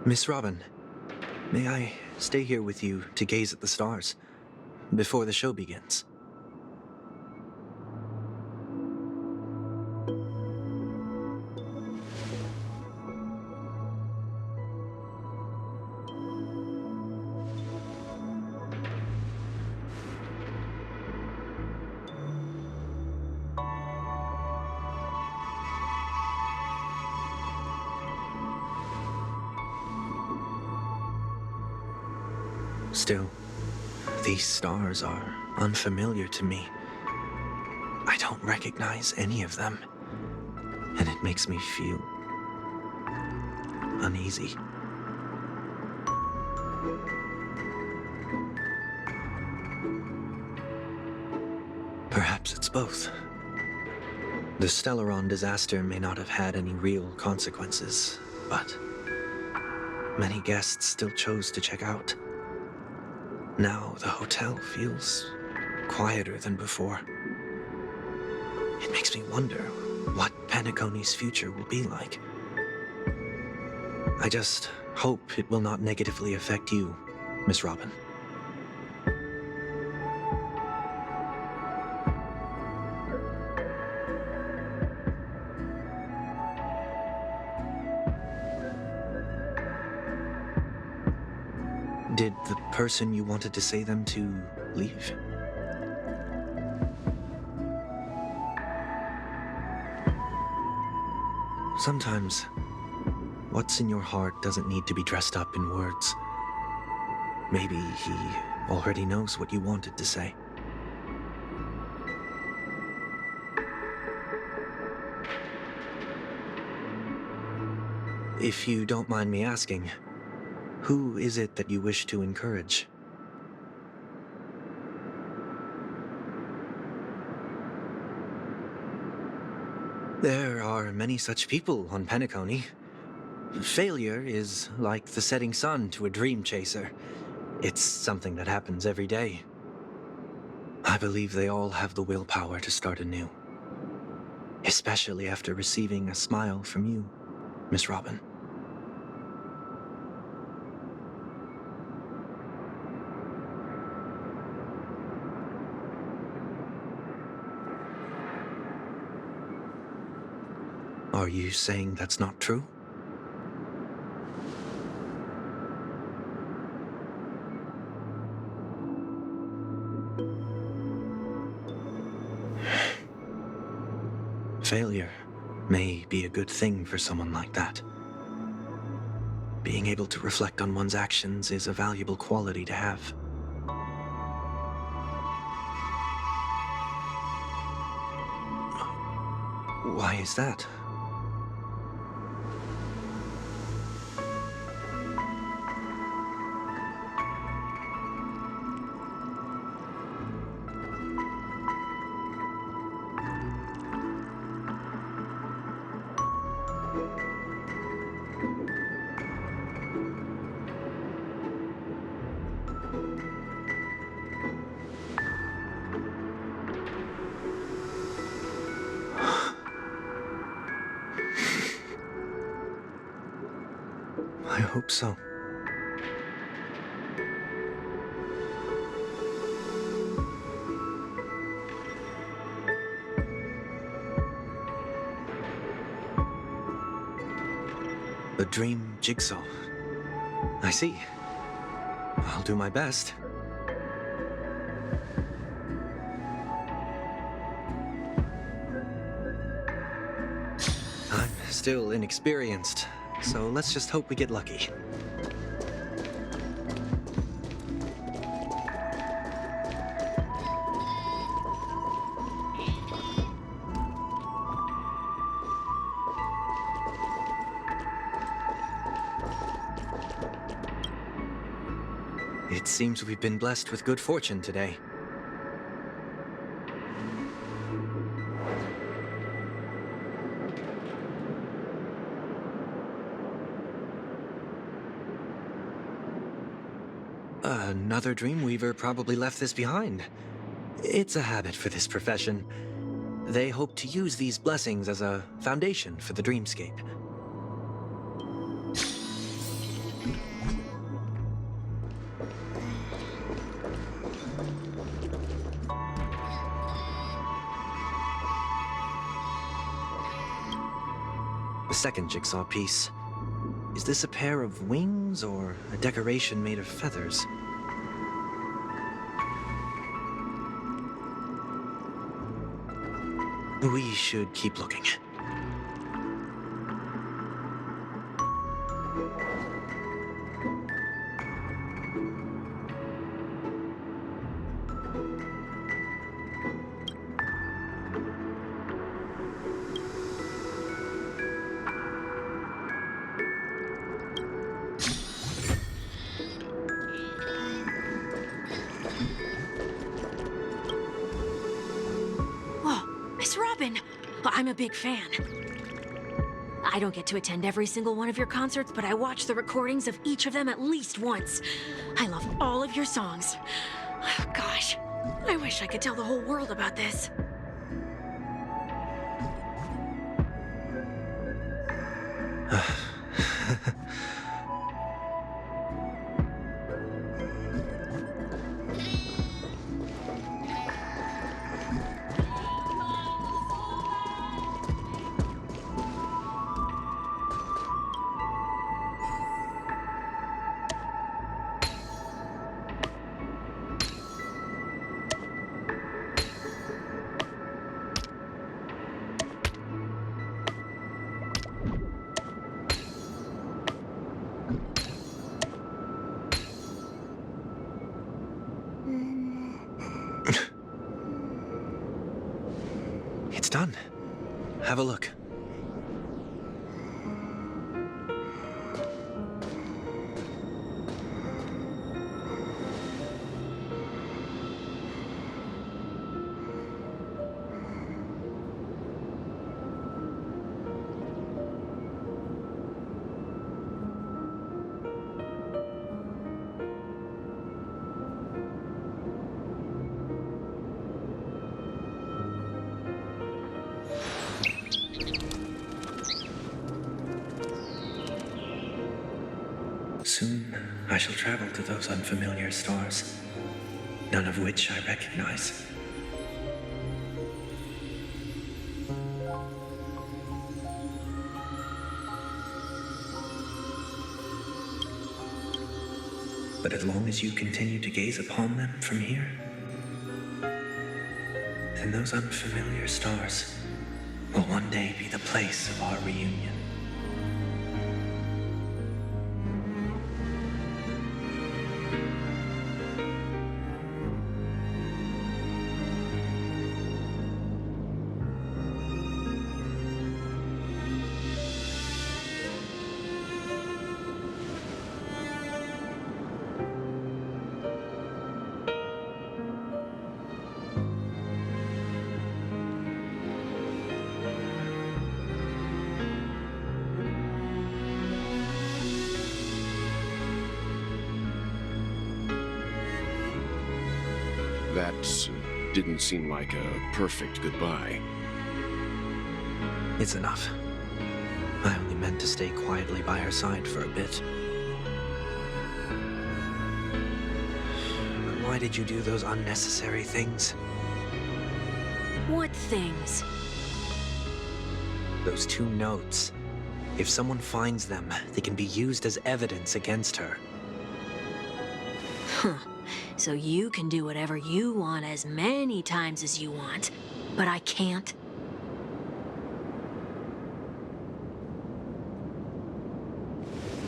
Miss Robin, may I stay here with you to gaze at the stars before the show begins? Still, these stars are unfamiliar to me. I don't recognize any of them, and it makes me feel uneasy. Perhaps it's both. The Stellaron disaster may not have had any real consequences, but many guests still chose to check out. Now the hotel feels quieter than before. It makes me wonder what Penacony's future will be like. I just hope it will not negatively affect you, Miss Robin. Did the person you wanted to say them to leave? Sometimes, what's in your heart doesn't need to be dressed up in words. Maybe he already knows what you wanted to say. If you don't mind me asking, who is it that you wish to encourage? There are many such people on Penacony. Failure is like the setting sun to a dream chaser. It's something that happens every day. I believe they all have the willpower to start anew. Especially after receiving a smile from you, Miss Robin. Are you saying that's not true? Failure may be a good thing for someone like that. Being able to reflect on one's actions is a valuable quality to have. Why is that? I hope so. The dream jigsaw. I see. I'll do my best. I'm still inexperienced, so let's just hope we get lucky. It seems we've been blessed with good fortune today. Another Dreamweaver probably left this behind. It's a habit for this profession. They hope to use these blessings as a foundation for the dreamscape. The second jigsaw piece. Is this a pair of wings or a decoration made of feathers? We should keep looking.
Miss Robin! I'm a big fan. I don't get to attend every single one of your concerts, but I watch the recordings of each of them at least once. I love all of your songs. Oh, gosh, I wish I could tell the whole world about this.
It's done. Have a look. Soon, I shall travel to those unfamiliar stars, none of which I recognize. But as long as you continue to gaze upon them from here, then those unfamiliar stars will one day be the place of our reunion.
That didn't seem like a perfect goodbye.
It's enough. I only meant to stay quietly by her side for a bit. But why did you do those unnecessary things?
What things?
Those 2 notes. If someone finds them, they can be used as evidence against her.
Huh. So you can do whatever you want as many times as you want, but I can't?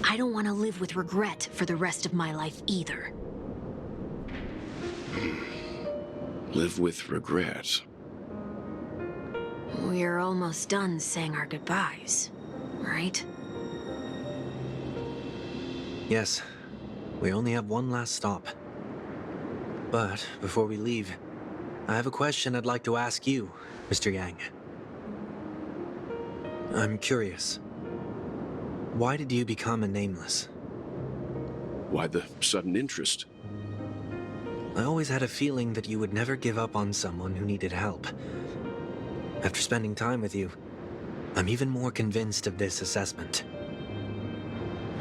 I don't want to live with regret for the rest of my life either.
Live with regret.
We're almost done saying our goodbyes, right?
Yes. We only have one last stop. But before we leave, I have a question I'd like to ask you, Mr. Yang. I'm curious. Why did you become a Nameless?
Why the sudden interest?
I always had a feeling that you would never give up on someone who needed help. After spending time with you, I'm even more convinced of this assessment.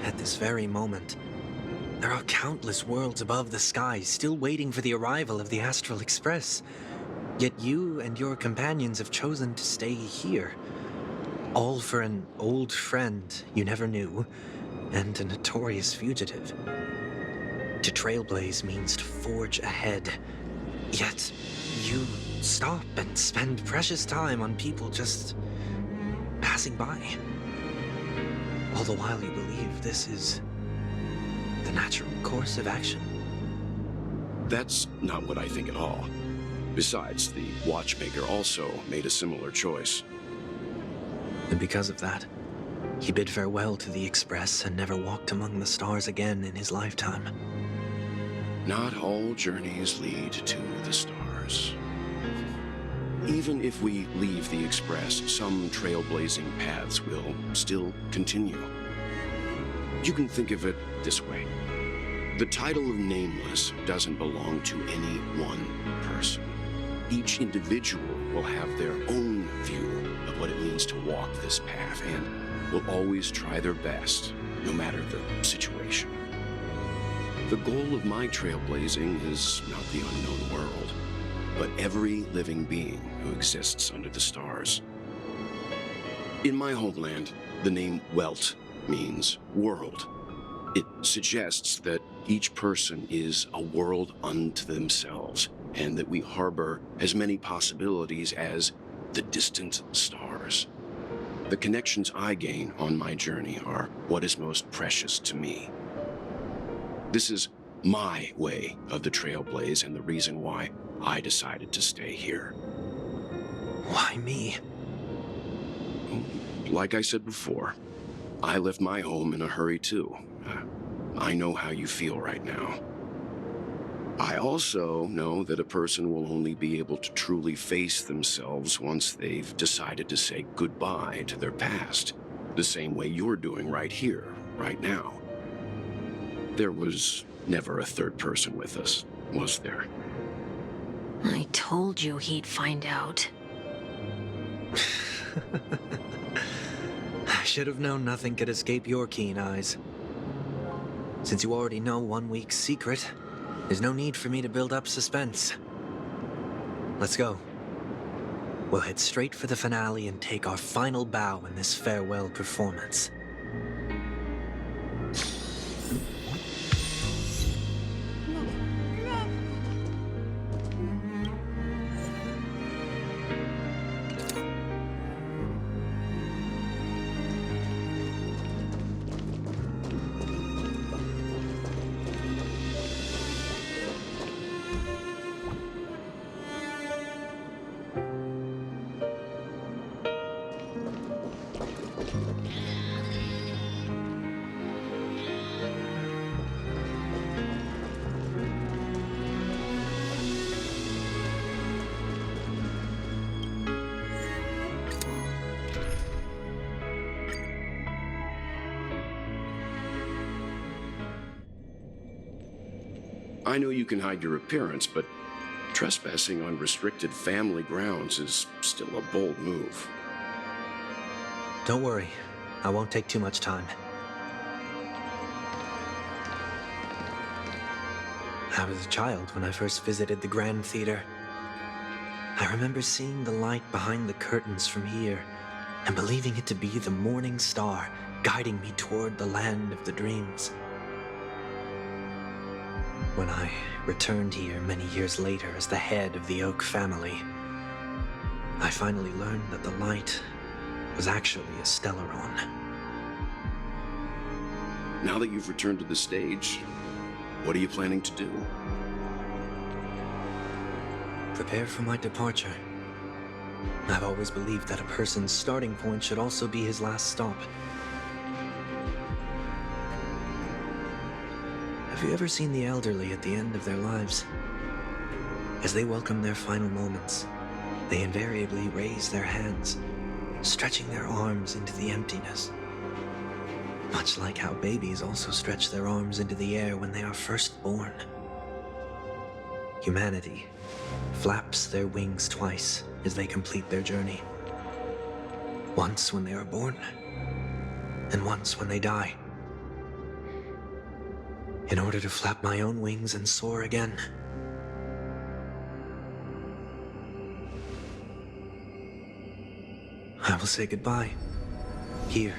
At this very moment, there are countless worlds above the sky still waiting for the arrival of the Astral Express. Yet you and your companions have chosen to stay here. All for an old friend you never knew, and a notorious fugitive. To trailblaze means to forge ahead. Yet, you stop and spend precious time on people just passing by. All the while you believe this is the natural course of action.
That's not what I think at all. Besides, the watchmaker also made a similar choice.
And because of that, he bid farewell to the Express and never walked among the stars again in his lifetime.
Not all journeys lead to the stars. Even if we leave the Express, some trailblazing paths will still continue. You can think of it this way. The title of Nameless doesn't belong to any one person. Each individual will have their own view of what it means to walk this path and will always try their best, no matter the situation. The goal of my trailblazing is not the unknown world, but every living being who exists under the stars. In my homeland, the name Welt means world. It suggests that each person is a world unto themselves, and that we harbor as many possibilities as the distant stars. The connections I gain on my journey are what is most precious to me. This is my way of the Trailblaze and the reason why I decided to stay here.
Why me?
Like I said before, I left my home in a hurry too. I know how you feel right now. I also know that a person will only be able to truly face themselves once they've decided to say goodbye to their past, the same way you're doing right here, right now. There was never a third person with us, was there?
I told you he'd find out.
I should have known nothing could escape your keen eyes. Since you already know 1 week's secret, there's no need for me to build up suspense. Let's go. We'll head straight for the finale and take our final bow in this farewell performance.
I know you can hide your appearance, but trespassing on restricted family grounds is still a bold move.
Don't worry, I won't take too much time. I was a child when I first visited the Grand Theater. I remember seeing the light behind the curtains from here and believing it to be the morning star guiding me toward the land of the dreams. When I returned here many years later as the head of the Oak family, I finally learned that the light was actually a Stellaron.
Now that you've returned to the stage, what are you planning to do?
Prepare for my departure. I've always believed that a person's starting point should also be his last stop. Have you ever seen the elderly at the end of their lives? As they welcome their final moments, they invariably raise their hands, stretching their arms into the emptiness. Much like how babies also stretch their arms into the air when they are first born. Humanity flaps their wings twice as they complete their journey. Once when they are born, and once when they die. In order to flap my own wings and soar again. I will say goodbye, here,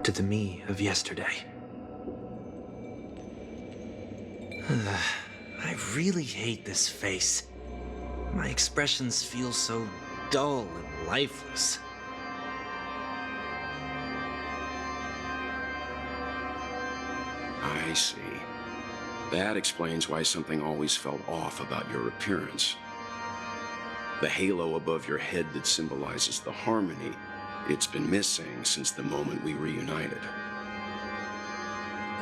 to the me of yesterday. I really hate this face. My expressions feel so dull and lifeless.
I see. That explains why something always felt off about your appearance. The halo above your head that symbolizes the harmony, it's been missing since the moment we reunited.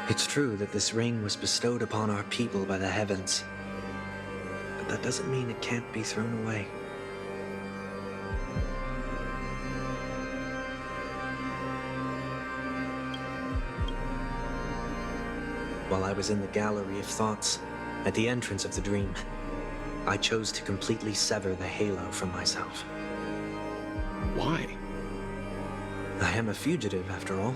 It's true that this ring was bestowed upon our people by the heavens. But that doesn't mean it can't be thrown away. while I was in the gallery of thoughts, at the entrance of the dream, I chose to completely sever the halo from myself.
Why?
I am a fugitive, after all.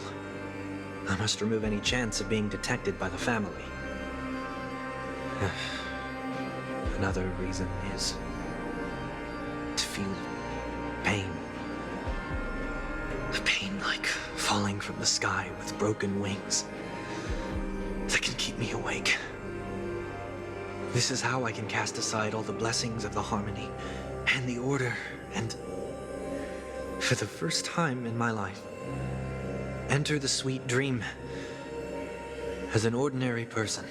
I must remove any chance of being detected by the family. Another reason is to feel pain. A pain like falling from the sky with broken wings that can keep me awake. This is how I can cast aside all the blessings of the harmony and the order and, for the first time in my life, enter the sweet dream as an ordinary person.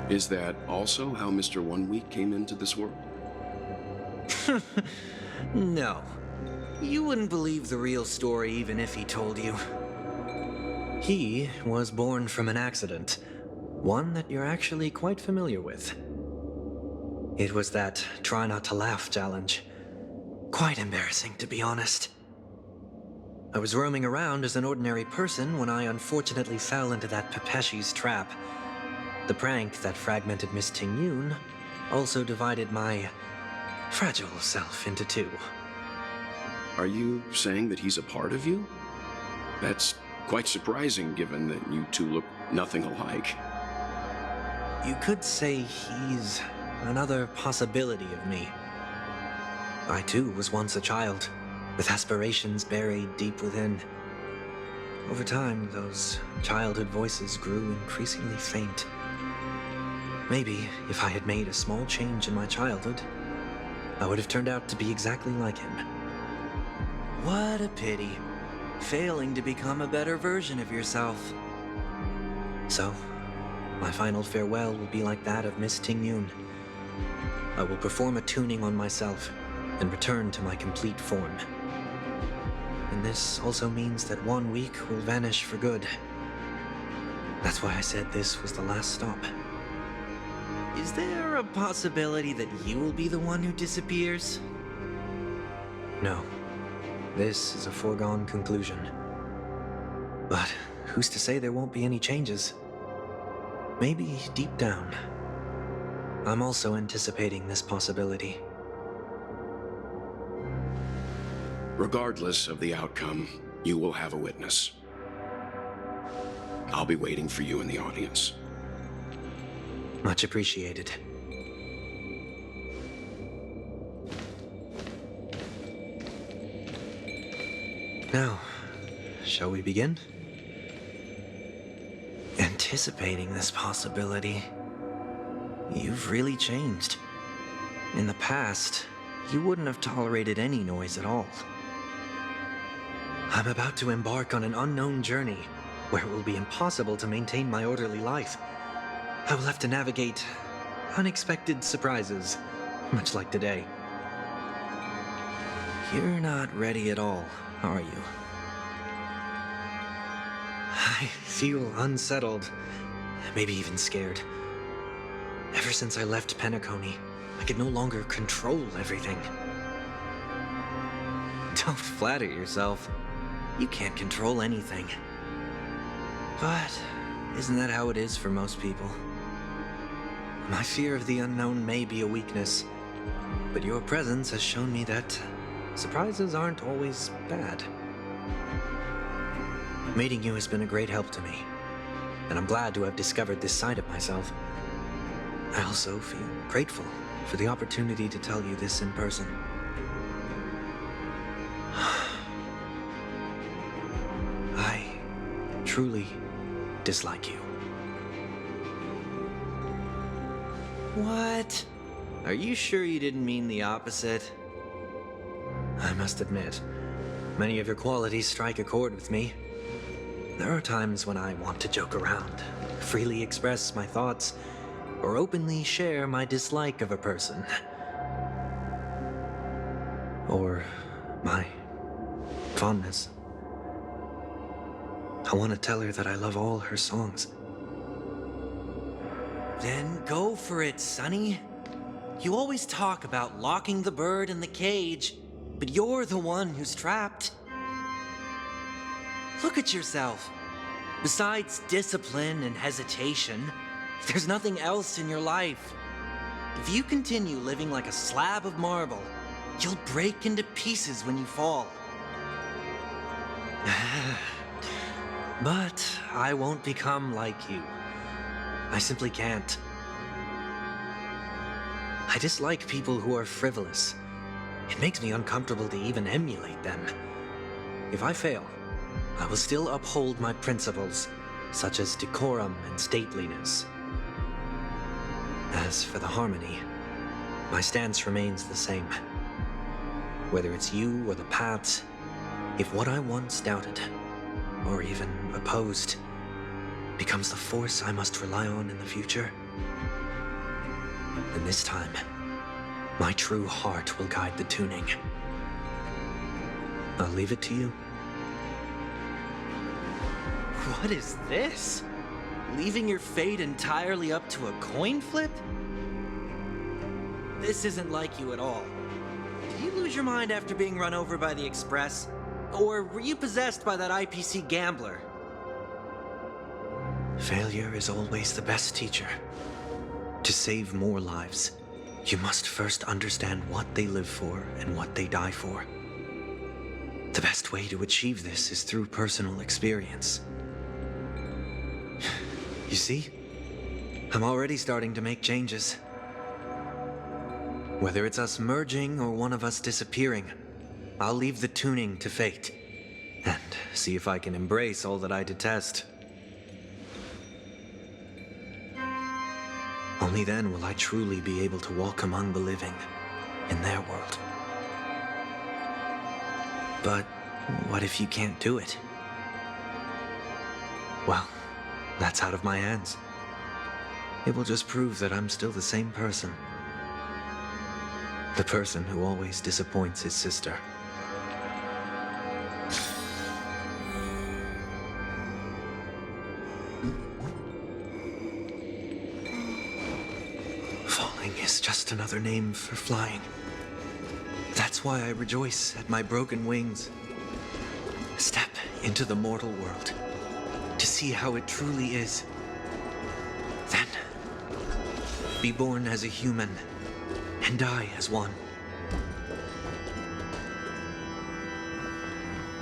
Is that also how Mr. 1 Week came into this world?
No. You wouldn't believe the real story even if he told you. He was born from an accident, one that you're actually quite familiar with. It was that try not to laugh challenge. Quite embarrassing, to be honest. I was roaming around as an ordinary person when I unfortunately fell into that Pepeshi's trap. The prank that fragmented Miss Ting-Yun also divided my fragile self into two.
Are you saying that he's a part of you? That's quite surprising, given that you two look nothing alike.
You could say he's another possibility of me. I too was once a child, with aspirations buried deep within. Over time, those childhood voices grew increasingly faint. Maybe if I had made a small change in my childhood, I would have turned out to be exactly like him. What a pity, failing to become a better version of yourself. So, my final farewell will be like that of Miss Ting-Yun. I will perform a tuning on myself and return to my complete form. And this also means that 1 week will vanish for good. That's why I said this was the last stop. Is there a possibility that you will be the one who disappears? No. This is a foregone conclusion. But who's to say there won't be any changes? Maybe deep down, I'm also anticipating this possibility.
Regardless of the outcome, you will have a witness. I'll be waiting for you in the audience.
Much appreciated. Now, shall we begin? Anticipating this possibility, you've really changed. In the past, you wouldn't have tolerated any noise at all. I'm about to embark on an unknown journey where it will be impossible to maintain my orderly life. I will have to navigate unexpected surprises, much like today. You're not ready at all, are you? I feel unsettled, maybe even scared. Ever since I left Penacony, I could no longer control everything. Don't flatter yourself. You can't control anything. But isn't that how it is for most people? My fear of the unknown may be a weakness, but your presence has shown me that surprises aren't always bad. Meeting you has been a great help to me, and I'm glad to have discovered this side of myself. I also feel grateful for the opportunity to tell you this in person. I truly dislike you. What? Are you sure you didn't mean the opposite? I must admit, many of your qualities strike a chord with me. There are times when I want to joke around, freely express my thoughts, or openly share my dislike of a person. Or my fondness. I want to tell her that I love all her songs. Then go for it, Sonny. You always talk about locking the bird in the cage, but you're the one who's trapped. Look at yourself.
Besides discipline and hesitation, there's nothing else in your life. If you continue living like a slab of marble, you'll break into pieces when you fall. But I won't become like you. I simply can't. I dislike people who are frivolous. It makes me uncomfortable to even emulate them. If I fail, I will still uphold my principles, such as decorum and stateliness. As for the harmony, my stance remains the same. Whether it's you or the paths, if what I once doubted, or even opposed, becomes the force I must rely on in the future, then this time, my true heart will guide the tuning. I'll leave it to you. What is this? Leaving your fate entirely up to a coin flip? This isn't like you at all. Did you lose your mind after being run over by the Express? Or were you possessed by that IPC gambler? Failure is always the best teacher. To save more lives, you must first understand what they live for and what they die for. The best way to achieve this is through personal experience. You see? I'm already starting to make changes. Whether it's us merging or one of us disappearing, I'll leave the tuning to fate, and see if I can embrace all that I detest. Only then will I truly be able to walk among the living in their world. But what if you can't do it? Well, that's out of my hands. It will just prove that I'm still the same person. The person who always disappoints his sister. Falling is just another name for flying. That's why I rejoice at my broken wings. Step into the mortal world to see how it truly is. Then, be born as a human and die as one.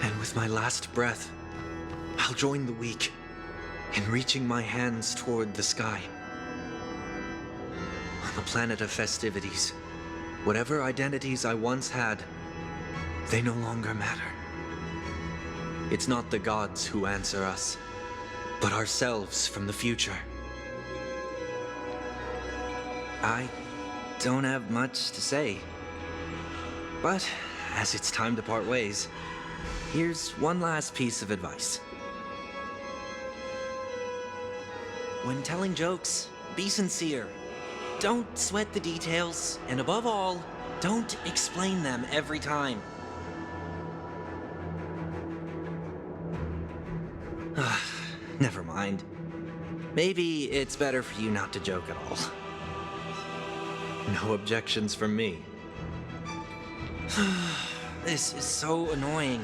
And with my last breath, I'll join the weak in reaching my hands toward the sky. On the planet of festivities, whatever identities I once had, they no longer matter. It's not the gods who answer us, but ourselves from the future. I don't have much to say. But as it's time to part ways, here's one last piece of advice. When telling jokes, be sincere. Don't sweat the details, and above all, don't explain them every time. Never mind. Maybe it's better for you not to joke at all. No objections from me. This is so annoying.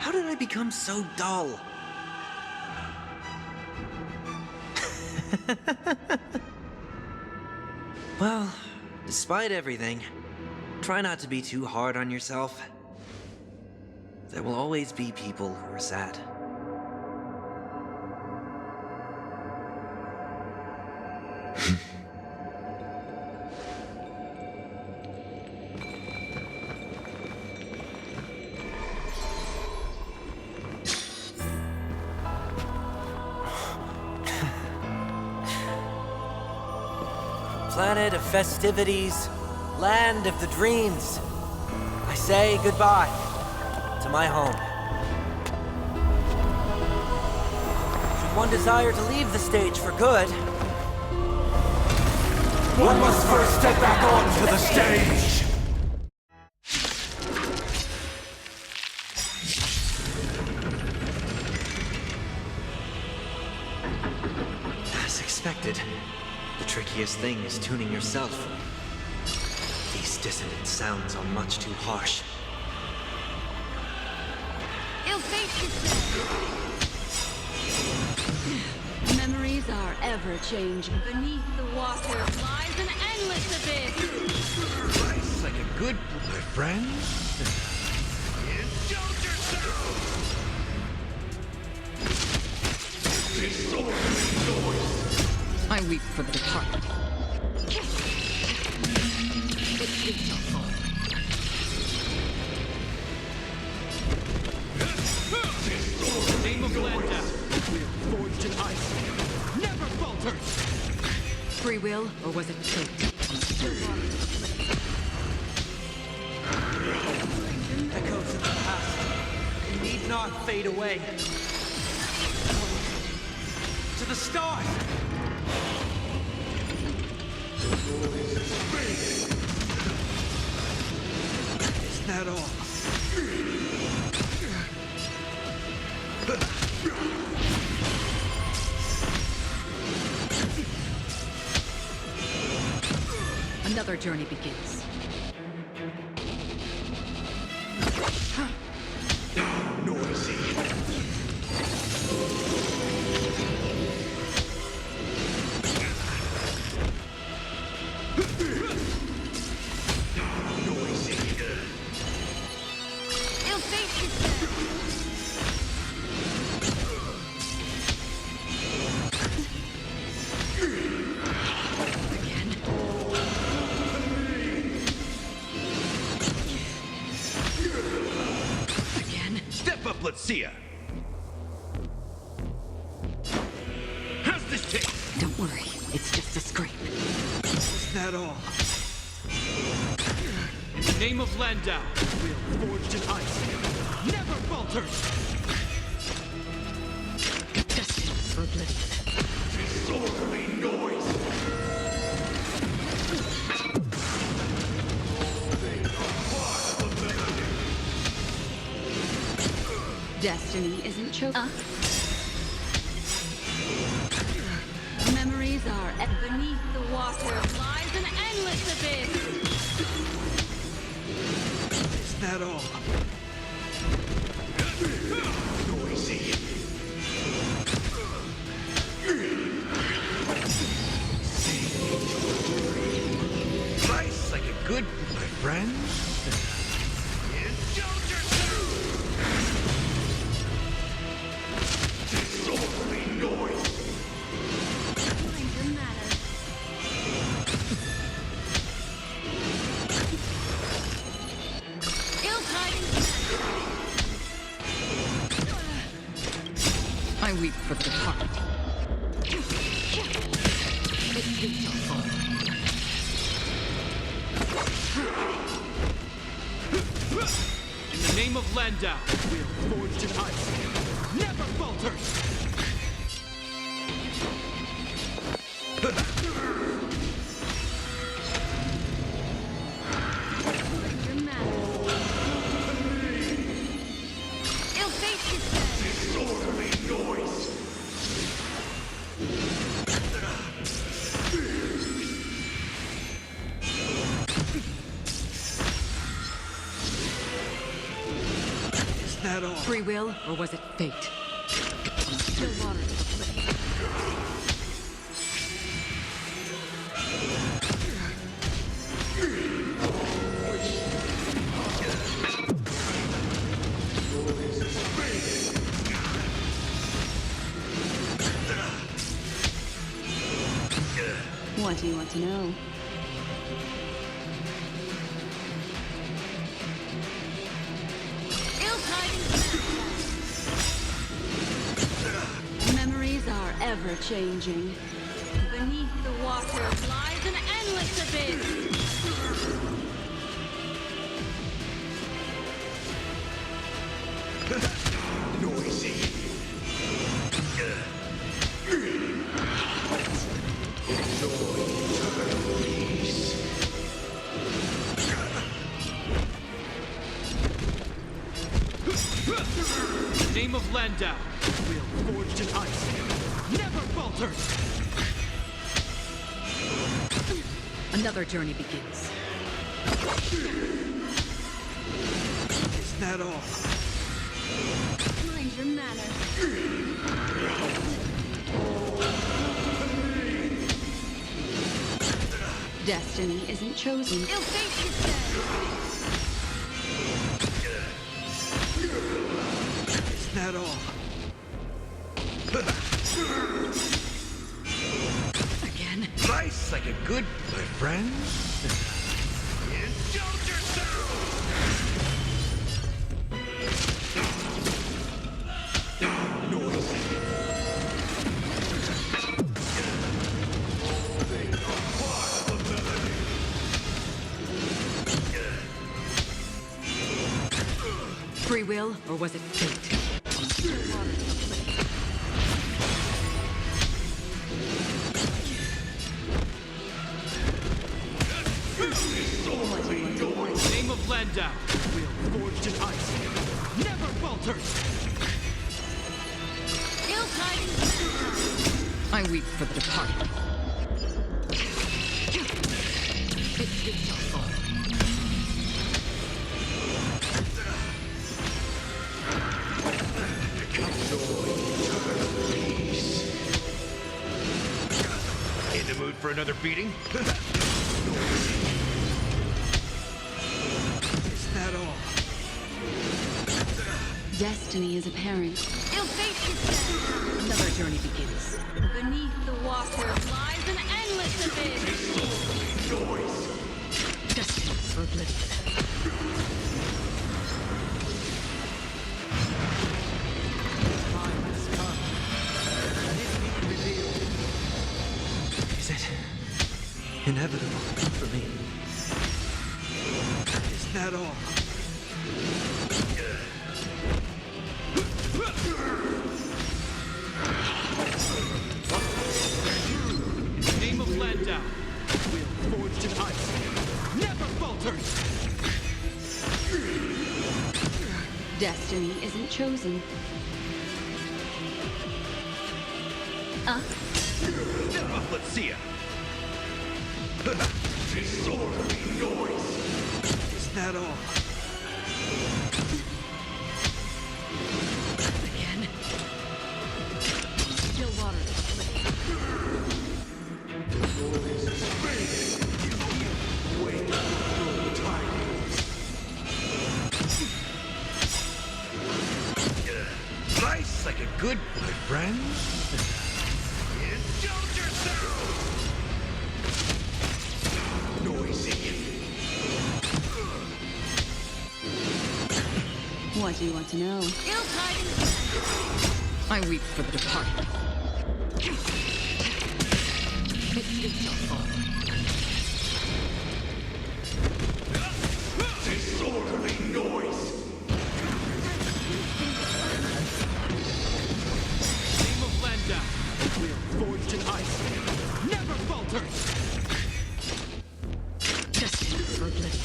How did I become so dull? Well, despite everything, try not to be too hard on yourself. There will always be people who are sad. Planet of festivities, land of the dreams. I say goodbye to my home. Should one desire to leave the stage for good,
one must first step back onto the stage!
As expected, the trickiest thing is tuning yourself. These dissonant sounds are much too harsh.
Ill fate is dead. Memories are ever changing. Beneath the water lies an endless abyss.
Life's like a good my friend. Indulge yourself!
I weep for the departed.
Name of Landa, we're forged in ice. Never falters!
Free will, or was it fate?
Echoes of the past need not fade away. To the stars! Is that all?
Another journey begins.
Noisy.
Ill fate is dead.
Step up, let's see ya. How's this taste?
Don't worry, it's just a scrape.
Is that all? In the name of Landau, we are forged in ice. Never falters!
Destined for oblivion.
Disorderly noise!
Destiny isn't chosen. Memories are beneath the water lies an endless abyss.
Is that all? Noisy. Life's like a good my friend. Indulge yourself. Disorderly noise.
Mind your manners. Ill tidings.
I weep for the departed.
In the name of Landau, we are forged in ice. Never falters!
Mind your manners. Ill fate is dead.
Disorderly noise! Is that all?
Free will, or was it fate?
Still waters of oblivion.
What do you want to know?
Ill tidings. Memories are ever changing. Beneath the water lies an endless abyss.
Noisy. Name of Landau, we are forged in ice. Never falters!
Another journey begins.
Is that all?
Mind your manners.
Destiny isn't chosen.
Ill fate is dead.
Is that all?
Again.
Nice, like a good my friend. Indulge yourself!
Free will, or was it fate?
Name of Landau, will forged in ice, never falters.
Ill tidings.
I weep for the departed.
In the mood for another beating?
Is that all?
Destiny is apparent.
Ill fate is dead.
Another journey begins.
Beneath the water lies an endless abyss.
Destiny for oblivion.
Time has come. Let it be revealed.
Is it inevitable for me?
Is that all? Name of Landau, will forged in ice, never falters.
Destiny isn't chosen.
Step up, let's see ya. Disorderly noise.
Is that all?
Again.
Still water.
Nice, like a good my friend. Indulge yourself. Noisy.
What do you want to know?
Ill tidings.
I weep for the departed.
Disorderly noise.
Name of Landau, will forged in ice, never falters.
Destiny for oblivion.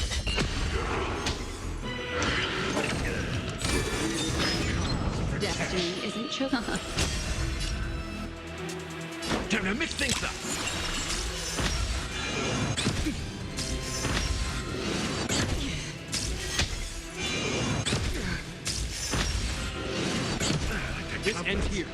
Destiny isn't chosen.
Time to mix things up.
This ends here.